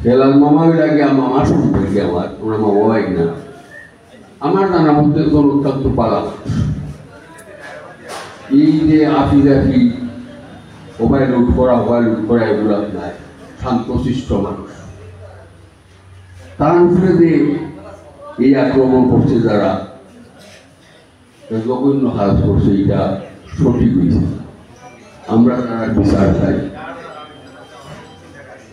হেলাল মামা লাগে মামা সম্পর্কে আমার ওনার মামা ভাই না, আমার নানা মধ্যে কোন অত্যন্ত পালা এই যে আফি জাফি ওভাবে লুট করা এগুলো নাই, শান্তশিষ্ট মানুষ। তার উপরে যে এই আক্রমণ করছে যারা জঘন্য কাজ করছে, এটা সঠিক হয়েছে, আমরা তারা বিচার চাই।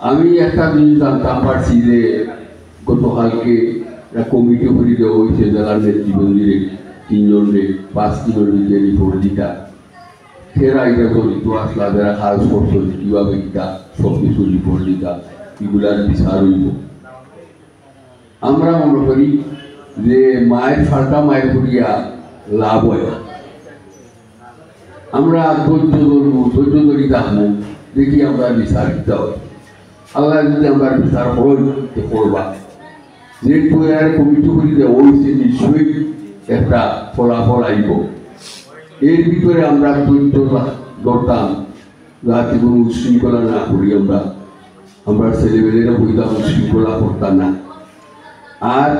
আমি একটা জিনিস জানতাম পারছি যে গতকালকে একটা কমিটি করে দেওয়া হয়েছে জেলার নেতৃবৃন্দের 3 জনের 5 দিনের যে রিপোর্ট দিতা, সেরা এটা জড়িত আসলা যারা কাজ করছে কিভাবে দিতা সব কিছু রিপোর্ট দিতা, এগুলার বিচার হইব। আমরা মনে করি যে মায়ের ফাল্টা মায়ের করিয়া লাভ হয়, আমরা ধৈর্য ধরবো, ধৈর্য ধরি থাকবো, দেখি আমরা বিচার দিতে হয়। আল্লাহ যদি আমরা বিচার করবা, যেহেতু এর কমিটি করি দেওয়া হয়েছে, নিশ্চয়ই একটা ফলাফল আইব। এর ভিতরে আমরা ধৈর্য ধরতাম, যাতে কোনো উশৃঙ্খলা না করি, আমরা ছেলেমেয়েরা বইতাম উশৃঙ্খলা করতাম না। আর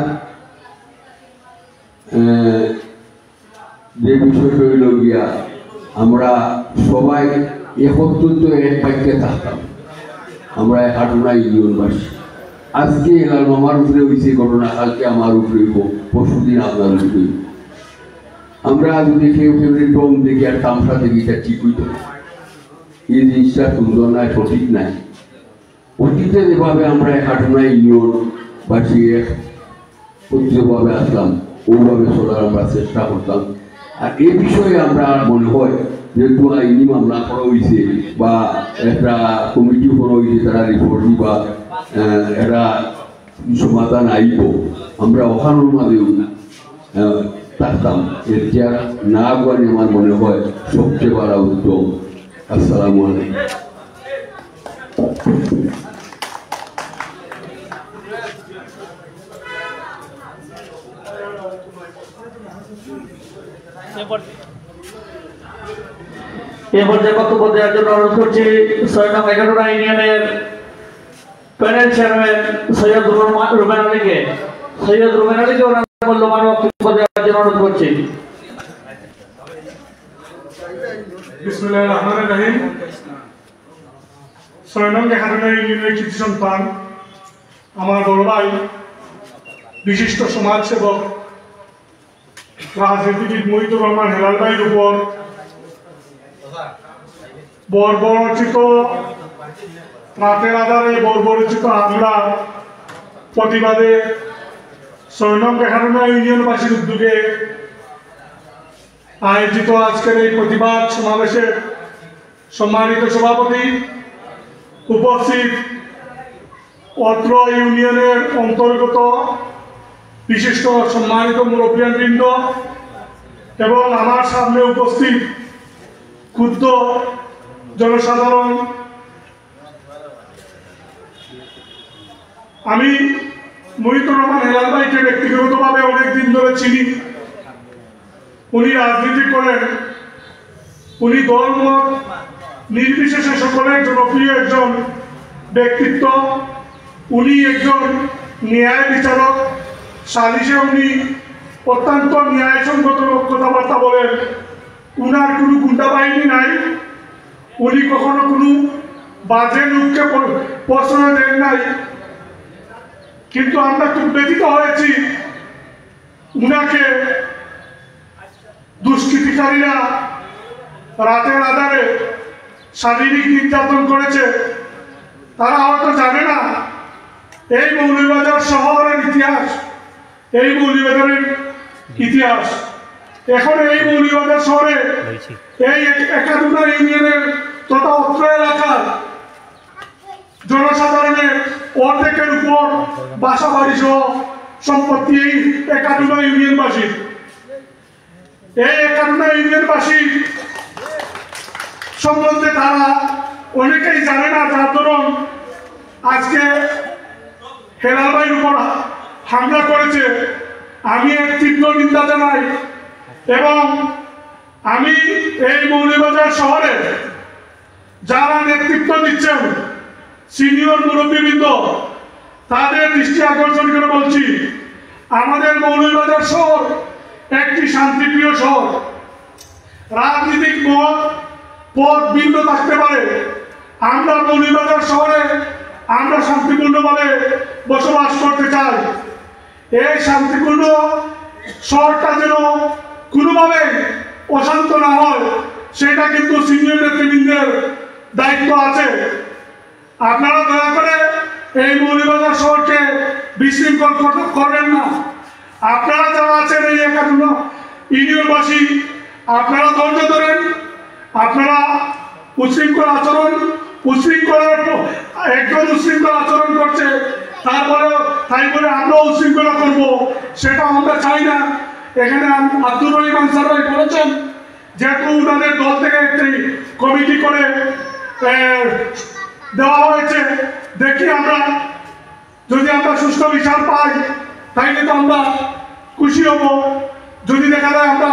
যে বিষয়টা হইল গিয়া, আমরা সবাই একত্রিত এক বাক্যে থাকতাম, আমরা একাটুনা ইউনিয়নবাসী। আজকে এলাল মামার উপরে হয়েছে ঘটনা, কালকে আমার উপরে হইব, পরশুদিন আপনার উপরে হইব। আমরা যদি কেউ টম দেখি আর তামসা দেখি, এটা ঠিক হইত, এই জিনিসটা সুন্দর নয়, সঠিক নাই। অতীতে যেভাবে আমরা একাটুনা ইউনিয়নবাসী একত্রিতভাবে আসলাম, ওইভাবে চলার আমরা চেষ্টা করতাম। আর এই বিষয়ে আমরা মনে হয় যেহেতু আইনি মামলা করা হয়েছে বা একটা কমিটি করা হয়েছে, তারা রিপোর্ট বা একটা সমাধান আইব, আমরা ওখানোর মাঝেও থাকতাম। এর চেয়ার না করে আমার মনে হয় সবচেয়ে বড় উদ্যম। আসসালামু আলাইকুম। এ পর্যায়ে বক্তব্য দেওয়ার জন্য অনুরোধ করছি ৬ নং একাটুনা ইউনিয়নের প্যানেল চেয়ারম্যান সৈয়দ রুবেন আলীকে। সৈয়দ রুবেন আলীকে ওনার মূল্যবান বক্তব্য দেওয়ার জন্য অনুরোধ করছি। বিসমিল্লাহির রহমানির রহিম। ৬ নং একাটুনা ইউনিয়নের কৃতি সন্তান, আমার বড় ভাই, বিশিষ্ট সমাজসেবক রাজনীতিবিদ মহিদুর রহমান হেলাল ভাইয়ের উপর বর্বরচিত রাতের আধারে বর্বরচিত হামলা প্রতিবাদে ৬ নং একাটুনা ইউনিয়নবাসীর উদ্যোগে আয়োজিত আজকের এই প্রতিবাদ সমাবেশের সম্মানিত সভাপতি, উপস্থিত অত্র ইউনিয়নের অন্তর্গত বিশিষ্ট সম্মানিত মুরব্বিয়ানবৃন্দ এবং আমার সামনে উপস্থিত ক্ষুদ্র জনসাধারণ, আমি মহিদুর রহমান হেলাল ভাইকে ব্যক্তিগতভাবে অনেকদিন ধরে চিনি। উনি রাজনীতি করেন, উনি দলমত নির্বিশেষে সকলের জনপ্রিয় একজন ব্যক্তিত্ব। উনি একজন ন্যায় বিচারক, সালিশে উনি অত্যন্ত ন্যায়সঙ্গত কথাবার্তা বলেন। উনার কোনো গুন্ডা বাহিনী নাই, উনি কখনো কোনো বাজে লোককে প্রশ্রয় দেন নাই। কিন্তু আমরা খুব ব্যথিত হয়েছি, উনাকে দুষ্কৃতিকারীরা রাতের আধারে শারীরিক নির্যাতন করেছে। তারা হয়তো জানে না এই মৌলভীবাজার শহরের ইতিহাস, এই মৌলভীবাজারের ইতিহাস। এখন এই মৌলভীবাজার শহরে এই একাডুনা ইউনিয়নের তথা অত্র এলাকার জনসাধারণের অর্ধেকের উপর বাসা বাড়ি সহ সম্পত্তি এই একাডুনা ইউনিয়নবাসী। এই একাডুনা ইউনিয়নবাসী সম্বন্ধে তারা অনেকেই জানে না, যার দরুন আজকে হেলাল ভাইয়ের উপর হামলা করেছে। আমি এর তীব্র নিন্দা জানাই এবং আমি এই মৌলভীবাজার শহরে যারা নেতৃত্ব দিচ্ছেন সিনিয়র মুরব্বীবৃন্দ তাদের দৃষ্টি আকর্ষণ করে বলছি, আমাদের মৌলভীবাজার শহর একটি শান্তিপ্রিয় শহর। রাজনৈতিক পথ ভিন্ন থাকতে পারে, আমরা মৌলভীবাজার শহরে আমরা শান্তিপূর্ণভাবে বসবাস করতে চাই। এই শান্তিপূর্ণ শহরটা যেন কোনোভাবে অশান্ত না হয়, সেটা কিন্তু সিনিয়র নেতৃবৃন্দের দায়িত্ব আছে। আপনারা দয়া করে এই মৌলভীবাজার শহরকে বিশৃঙ্খল করবেন না। আপনারা যারা আছেন এই একাডুনা ইউনিয়নবাসী, আপনারা ধৈর্য ধরেন। আপনারা উশৃঙ্খল আচরণ, একজন উশৃঙ্খল আচরণ করছে, তারপরে তাই বলে আমরা উশৃঙ্খলা করব, সেটা আমরা চাই না। এখানে আব্দুর রহিম আনসার ভাই বলেছেন, যেহেতু ওনাদের দল থেকে একটি কমিটি করে দেওয়া হয়েছে, দেখি আমরা যদি আমরা সুষ্ঠু বিচার পাই তাইলে তো আমরা খুশি হব। যদি দেখা যায় আমরা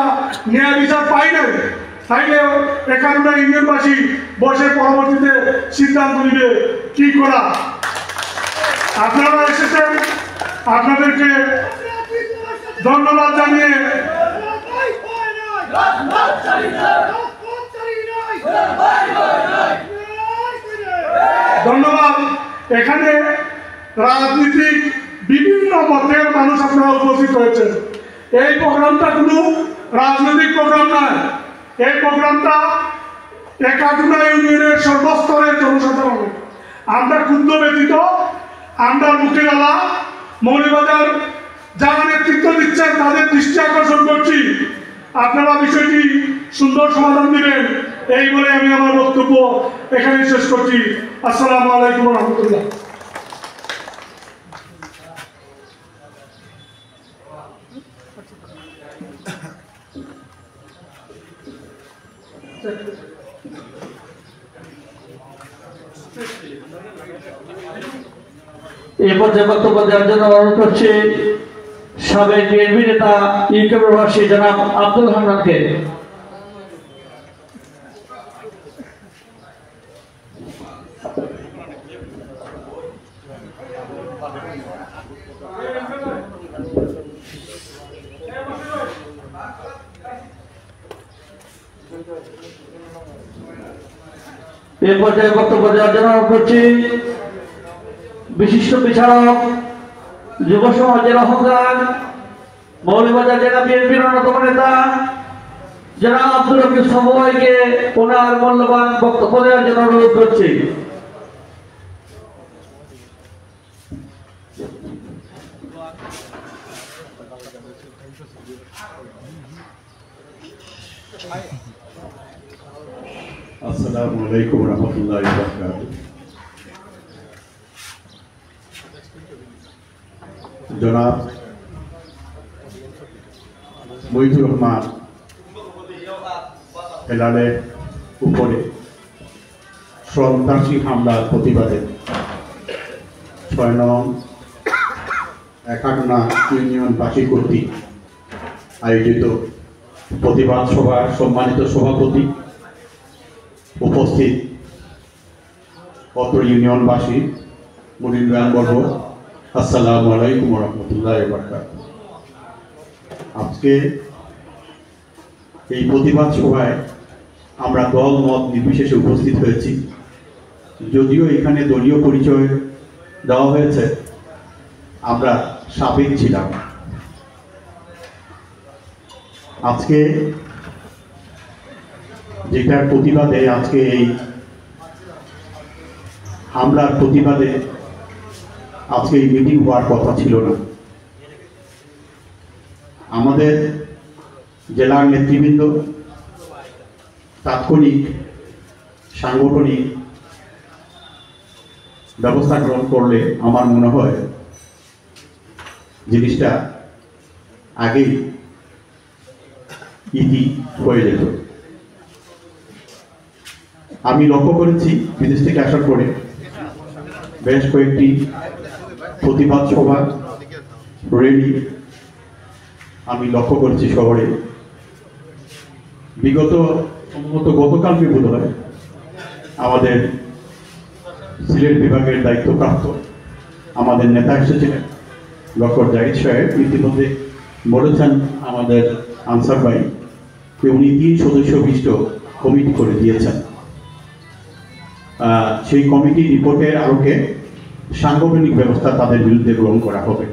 ন্যায় বিচার পাই না, তাইলে একাডুনা ইউনিয়নবাসী বসে পরবর্তীতে সিদ্ধান্ত নিবে কি করা। আপনারা এসেছেন, আপনাদেরকে ধন্যবাদ জানিয়ে ধন্যবাদ। এখানে রাজনীতিক বিভিন্ন পথের মানুষ আপনারা উপস্থিত হয়েছেন। এই প্রোগ্রামটা কোনো রাজনৈতিক প্রোগ্রাম নয়, এই প্রোগ্রামটা একাডুনা ইউনিয়নের সর্বস্তরের জনসাধারণ। আমরা ক্ষুদ্র ব্যতীত আমরা মুখেরালা মৌলভীবাজার যারা নেতৃত্ব দিচ্ছেন তাদের দৃষ্টি আকর্ষণ করছি, আপনারা বিষয়টি সুন্দর সমাধান দিবেন। এই বলে আমি আমার বক্তব্য এখানে শেষ করছি। আসসালামু আলাইকুম রহমতুল্লাহ। এই পর্যায়ে বক্তব্য দেওয়ার জন্য অনুরোধ করছি সাবেক বিএনপি নেতা ইউকে প্রবাসী জনাব আব্দুল হান্নানকে। এই পর্যায়ে বক্তব্য দেওয়ার জন্য অনুরোধ করছি বিশিষ্ট বিচারক, যুব সমাজের অহংকার, মৌলভীবাজার জেলা বিএনপির অন্যতম নেতা জনাব আব্দুল রকিব সবাইকে ওনার মূল্যবান বক্তব্য দেওয়ার জন্য অনুরোধ করছি। আসসালামু আলাইকুম রহমতুল্লাহি ওয়া বারাকাতুহু। জনাব মহিদুর রহমান হেলালের উপরে সন্ত্রাসী হামলার প্রতিবাদে ৬ নং একাডুনা ইউনিয়নবাসী কর্তৃক আয়োজিত প্রতিবাদ সভার সম্মানিত সভাপতি উপস্থিত অত্র ইউনিয়নবাসী মুরিদবর্গ, আসসালামু আলাইকুম রহমতুল্লাহ বারাকাতুহু। আজকে এই প্রতিবাদ সভায় আমরা দল মত নির্বিশেষে উপস্থিত হয়েছি। যদিও এখানে দলীয় পরিচয় দেওয়া হয়েছে, আমরা সাবেক ছিলাম। আজকে যেটার প্রতিবাদে, আজকে এই হামলার প্রতিবাদে আজকে এই মিটিং হওয়ার কথা ছিল না। আমাদের জেলার নেতৃবৃন্দ তাৎক্ষণিক সাংগঠনিক ব্যবস্থা গ্রহণ করলে আমার মনে হয় জিনিসটা আগেই ইতি হয়ে যেত। আমি লক্ষ্য করেছি বিদেশ থেকে আসার পরে বেশ কয়েকটি প্রতিবাদ সভা, র্যালি আমি লক্ষ্য করেছি শহরে। গতকালকে বোধ হয় আমাদের সিলেট বিভাগের দায়িত্বপ্রাপ্ত আমাদের নেতা এসেছিলেন ডক্টর জাহিদ সাহেব। ইতিমধ্যে বলেছেন আমাদের আনসার ভাই যে উনি 3 সদস্য বিশিষ্ট কমিটি করে দিয়েছেন। সেই কমিটি রিপোর্টের আলোকে সাংগঠনিক ব্যবস্থা তাদের বিরুদ্ধে গ্রহণ করা হবে।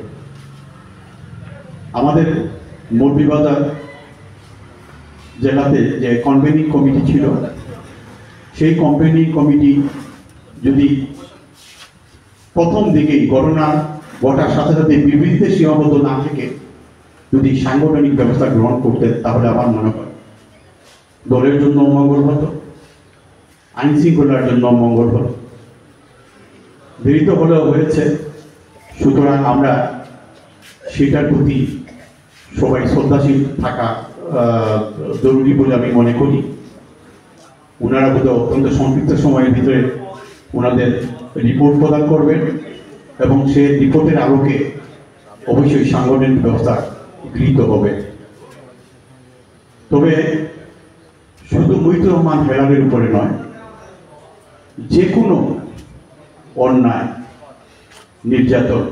আমাদের মৌলভীবাজার জেলাতে যে কনভেনিং কমিটি ছিল, সেই কনভেনিং কমিটি যদি প্রথম দিকেই ঘটনা ঘটার সাথে সাথে বিবৃতিতে সীমাবদ্ধ না থেকে যদি সাংগঠনিক ব্যবস্থা গ্রহণ করতেন, তাহলে আমার মনে হয় দলের জন্য মঙ্গল হতো, আইন শৃঙ্খলার জন্য মঙ্গল হতো। দেরিত হলেও হয়েছে, সুতরাং আমরা সেটার প্রতি সবাই শ্রদ্ধাশীল থাকা জরুরি বলে আমি মনে করি। ওনারা বোধহয় অত্যন্ত সংক্ষিপ্ত সময়ের ভিতরে ওনাদের রিপোর্ট প্রদান করবেন এবং সে রিপোর্টের আলোকে অবশ্যই সাংগঠনিক ব্যবস্থা গৃহীত হবে। তবে শুধু মহিদুর রহমান হেলালের উপরে নয়, যে কোনো অন্যায়, নির্যাতন,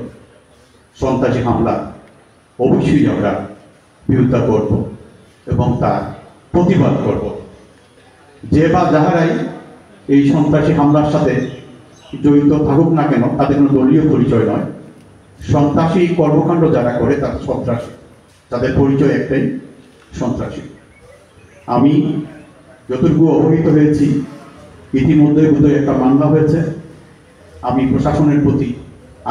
সন্ত্রাসী হামলা অবশ্যই আমরা বিরোধিতা করব এবং তার প্রতিবাদ করব। যে বা যাহারাই এই সন্ত্রাসী হামলার সাথে জড়িত থাকুক না কেন, তাদের কোনো দলীয় পরিচয় নয়। সন্ত্রাসী কর্মকাণ্ড যারা করে তারা সন্ত্রাসী, তাদের পরিচয় একটাই, সন্ত্রাসী। আমি যতটুকু অবহিত হয়েছি, ইতিমধ্যে বোধহয় একটা মামলা হয়েছে। আমি প্রশাসনের প্রতি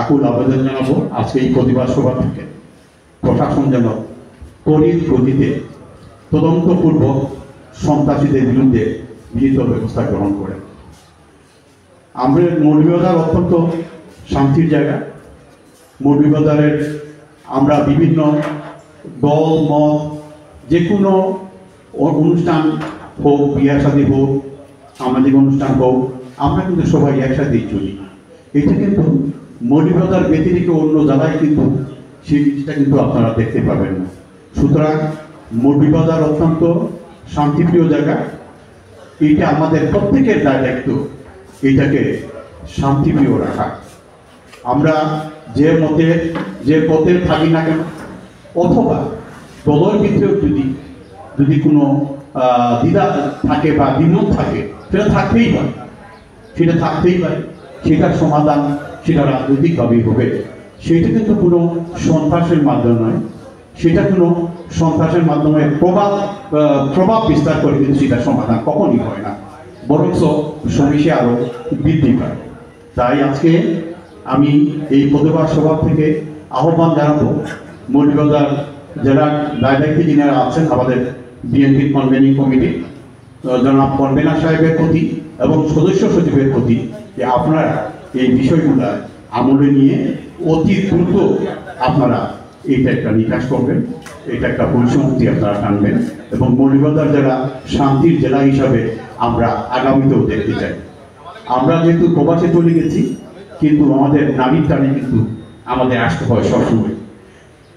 আকুল আবেদন জানাবো আজকে এই প্রতিবাদ সভা থেকে, প্রশাসন যেন তড়িৎ গতিতে তদন্তপূর্বক সন্ত্রাসীদের বিরুদ্ধে বিহিত ব্যবস্থা গ্রহণ করেন। আমাদের মৌলভীবাজার অত্যন্ত শান্তির জায়গা। মৌলভীবাজারের আমরা বিভিন্ন দল মত, যে কোনো অনুষ্ঠান হোক, বিয়ে শাদী হোক, সামাজিক অনুষ্ঠান হোক, আমরা কিন্তু সবাই একসাথেই চলি। এটা কিন্তু মৌলভীবাজার ব্যতিরিক্ত অন্য জায়গায় কিন্তু সেই জিনিসটা কিন্তু আপনারা দেখতে পাবেন না। সুতরাং মৌলভীবাজার অত্যন্ত শান্তিপ্রিয় জায়গা। এইটা আমাদের প্রত্যেকের দায়িত্ব, এইটাকে শান্তিপ্রিয় রাখা। আমরা যে মতে যে পথে থাকি না কেন, অথবা দলের ভিতরেও যদি কোনো দ্বিধা থাকে বা দ্বিমত থাকে, সেটা থাকতেই পারে, সেটার সমাধান সেটা রাজনৈতিকভাবেই হবে। সেটা কিন্তু কোনো সন্ত্রাসের মাধ্যমে নয়, সেটা কোনো সন্ত্রাসের মাধ্যমে প্রভাব বিস্তার করে কিন্তু সেটা সমাধান কখনই হয় না, বরঞ্চ সমস্যা আরো বৃদ্ধি পায়। তাই আজকে আমি এই প্রতিবাদ সভা থেকে আহ্বান জানাবো মৌলভীবাজার জেলার দায়িত্বে যিনারা আছেন, আমাদের বিএনপির কনভেনিং কমিটি জনাব কনভেনার সাহেবের প্রতি এবং সদস্য সচিবের প্রতি, যে আপনারা এই বিষয়গুলা আমলে নিয়ে অতি দ্রুত আপনারা এইটা একটা নিকাশ করবেন, এটা একটা পরিসমাপ্তি আপনারা টানবেন এবং মৌলভীবাজার জেলা শান্তির জেলা হিসাবে আমরা আগামীতেও দেখতে চাই। আমরা যেহেতু প্রবাসে চলে গেছি, কিন্তু আমাদের নারীর টানে কিন্তু আমাদের আসতে হয় সবসময়।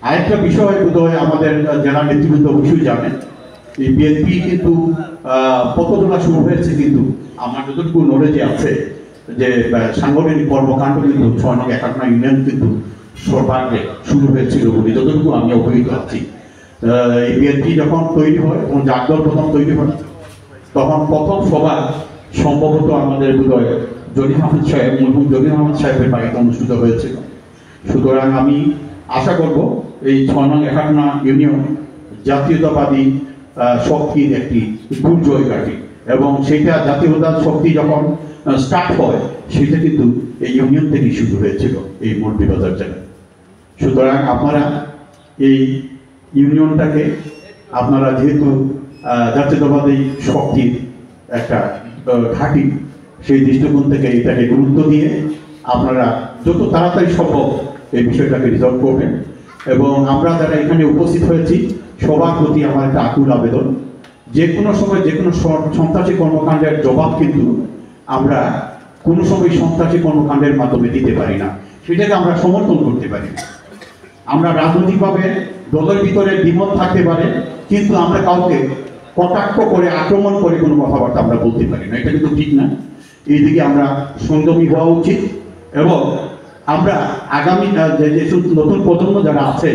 আরেকটা বিষয় বোধহয় আমাদের জেলা নেতৃবৃন্দ অবশ্যই জানেন, এই বিএনপি কিন্তু পথ তোলা শুরু হয়েছে কিন্তু আমার যতটুকু নলেজে আছে যে সাংগঠনিক কর্মকাণ্ড কিন্তু 6 নং একাটনা ইউনিয়ন কিন্তু সর্বাগ্রে শুরু হয়েছিল বলে যতটুকু আমি অবহিত আছি। এই বিএনপি যখন তৈরি হয় এবং জাগদল প্রথম তৈরি হয় তখন প্রথম সভা সম্ভবত আমাদের বোধহয় জলিল আহমেদ সাহেব মরহুম জলিল আহমেদ সাহেবের বাড়িতে অনুষ্ঠিত হয়েছিল। সুতরাং আমি আশা করব এই 6 নং একাটনা ইউনিয়ন জাতীয়তাবাদী শক্তির একটি দুর্জয় ঘাঁটি এবং সেটা জাতীয়তা শক্তি যখন স্টার্ট হয় সেটা কিন্তু এই ইউনিয়ন থেকেই শুরু হয়েছিল এই মৌলভীবাজার জেলায়। সুতরাং আপনারা এই ইউনিয়নটাকে আপনারা যেহেতু জাতীয়তাবাদী শক্তির একটা ঘাঁটি সেই দৃষ্টিকোণ থেকে এটাকে গুরুত্ব দিয়ে আপনারা যত তাড়াতাড়ি সম্ভব এই বিষয়টাকে রিজলভ করবেন এবং আমরা যারা এখানে উপস্থিত হয়েছি সবার প্রতি আমার একটা আকুল আবেদন, যে কোনো সময় যে কোনো সন্ত্রাসী কর্মকাণ্ডের জবাব কিন্তু আমরা কোনো সময় সন্ত্রাসী কর্মকাণ্ডের মাধ্যমে দিতে পারি না, সেটাকে আমরা সমর্থন করতে পারি না। আমরা রাজনৈতিকভাবে দলের ভিতরে দ্বিমত থাকতে পারে কিন্তু আমরা কাউকে কটাক্ষ করে আক্রমণ করে কোনো কথাবার্তা আমরা বলতে পারি না, এটা কিন্তু ঠিক না। এইদিকে আমরা সংযমী হওয়া উচিত এবং আমরা আগামী যে নতুন প্রজন্ম যারা আছে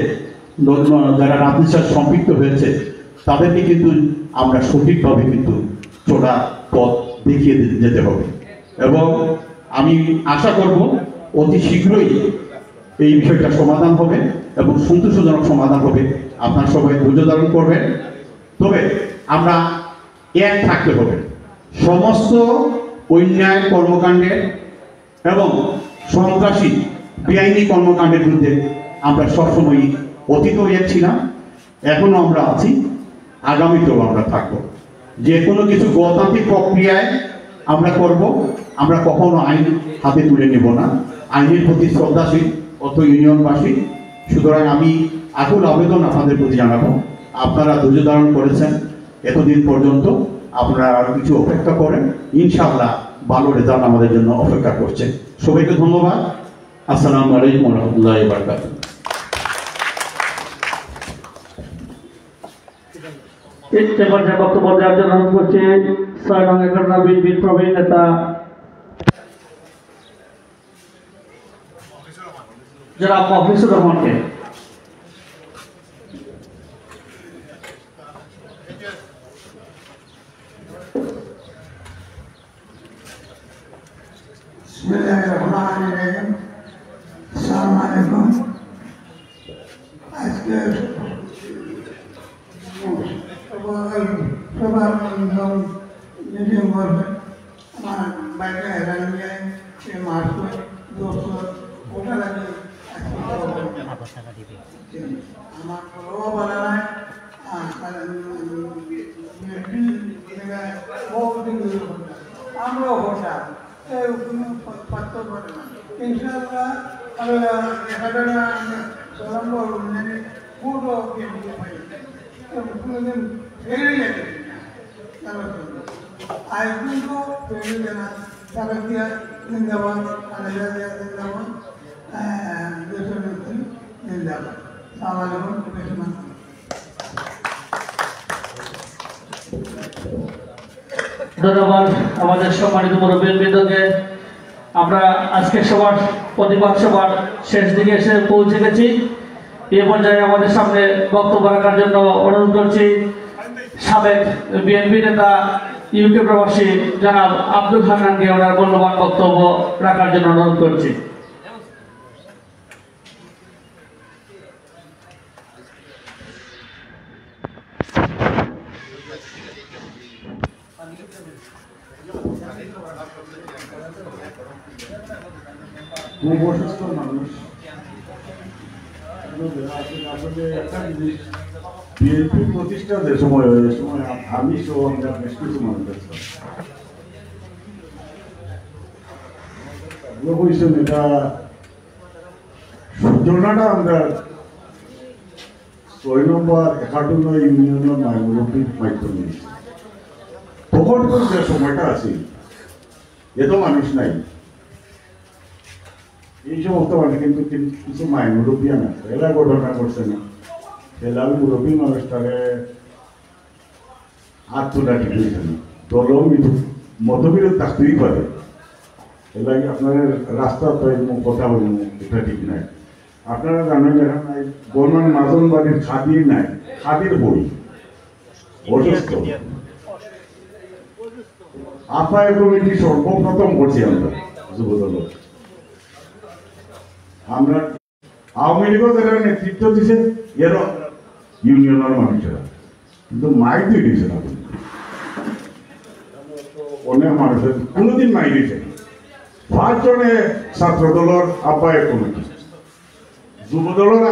যারা রাজনীতির সাথে সম্পৃক্ত হয়েছে তাদেরকে কিন্তু আমরা সঠিকভাবে কিন্তু চোরা পথ দেখিয়ে যেতে হবে এবং আমি আশা করব অতি শীঘ্রই এই বিষয়টা সমাধান হবে এবং সন্তোষজনক সমাধান হবে। আপনার সবাই ধৈর্য ধারণ করবেন, তবে আমরা এক থাকতে হবে সমস্ত অন্যায় কর্মকাণ্ডের এবং সন্ত্রাসী বেআইনি কর্মকাণ্ডের বিরুদ্ধে। আমরা সবসময়ই অতীতও এক ছিলাম, এখনো আমরা আছি, আগামীতেও আমরা থাকবো। যে কোনো কিছু গণতান্ত্রিক প্রক্রিয়ায় আমরা করব, আমরা কখনো আইন হাতে তুলে নেব না, আইনের প্রতি শ্রদ্ধাশীল অত ইউনিয়নবাসী। সুতরাং আমি আকুল আবেদন আপনাদের প্রতি জানাবো, আপনারা ধৈর্য ধারণ করেছেন এতদিন পর্যন্ত, আপনারা আর কিছু অপেক্ষা করেন, ইনশাআল্লাহ ভালো রেজাল্ট আমাদের জন্য অপেক্ষা করছে। সবাইকে ধন্যবাদ। আসসালামু আলাইকুম ওয়া রাহমাতুল্লাহি ওয়া বারাকাতুহু। এই পর্যায়ে বক্তব্য দেওয়ার জন্য অনুরোধ করছি 6 নং একাটনা বিএনপির প্রবীণ নেতা জনাব মফিজুর রহমানকে। বিসমিল্লাহিররহমানিররহিম। আসসালামু আলাইকুম। আজকে সবার মিটিং করবে আমার বাইরে হেরান নিয়ে সে মাস দোস্ত ওটা লাগে আমার বড় বলা নাই আমরাও ভোটা কোনো পার্থক্য করে না। ইনশাআল্লাহ একাডেমি সলম্ব পুরো কোনোদিন ফেরে যাবে আজ কিন্তু ফেরে যাবে তারা দিয়া জিন্দাবাদ, আলাদা জিন্দাবাদ, দেশের নেত্রী জিন্দাবাদ। সালাম আলাইকুম। ধন্যবাদ আমাদের সম্মানিত মুরব্বীবৃন্দকে। আমরা আজকে সবার প্রতিবাদ সভার শেষ দিকে এসে পৌঁছে গেছি। এ পর্যায়ে আমাদের সামনে বক্তব্য রাখার জন্য অনুরোধ করছি সাবেক বিএনপি নেতা ইউকে প্রবাসী জনাব আব্দুল হান্নানকে ওনার মূল্যবান বক্তব্য রাখার জন্য অনুরোধ করছি। অসুস্থ মানুষ আসলে একটা জিনিস বিএনপি প্রতিষ্ঠা যে সময় হয় সময় আমি সহ আমরা বেশ কিছু মানুষ হয়েছেন এটা সূচনাটা আমরা 6 নম্বর একাটনা ইউনিয়নের মাইমুরব্বীর মাধ্যমে তখন যে সময়টা আছে এত মানুষ নাই, এই সমস্ত মানুষ কিন্তু কিছু মায়ের মুরব্বী না এলা ঘটনা করছে না, এলার মুরব্বী মানুষটাকে হাত তোলা ঠিক হয়েছে না, দলও মতবিরোধ থাকতেই পারে, এর লাগে আপনার রাস্তা কথা বলবো এটা ঠিক নাই। আপনারা জানেন এখন বর্মান মাজন বাড়ির খাদির নাই, খাদির বই অসুস্থ আপায় কমিটি সর্বপ্রথম করছি আমরা যুবদল। আমরা আওয়ামী লীগও যারা নেতৃত্ব দিচ্ছে এর ইউনিয়নের মানুষেরা, কিন্তু মাই তুই দিচ্ছে না, অনেক মানুষের কোনোদিন মাই দিচ্ছে না। 5 জনে ছাত্র দলের আহ্বায়ক কমিটি, যুব দলের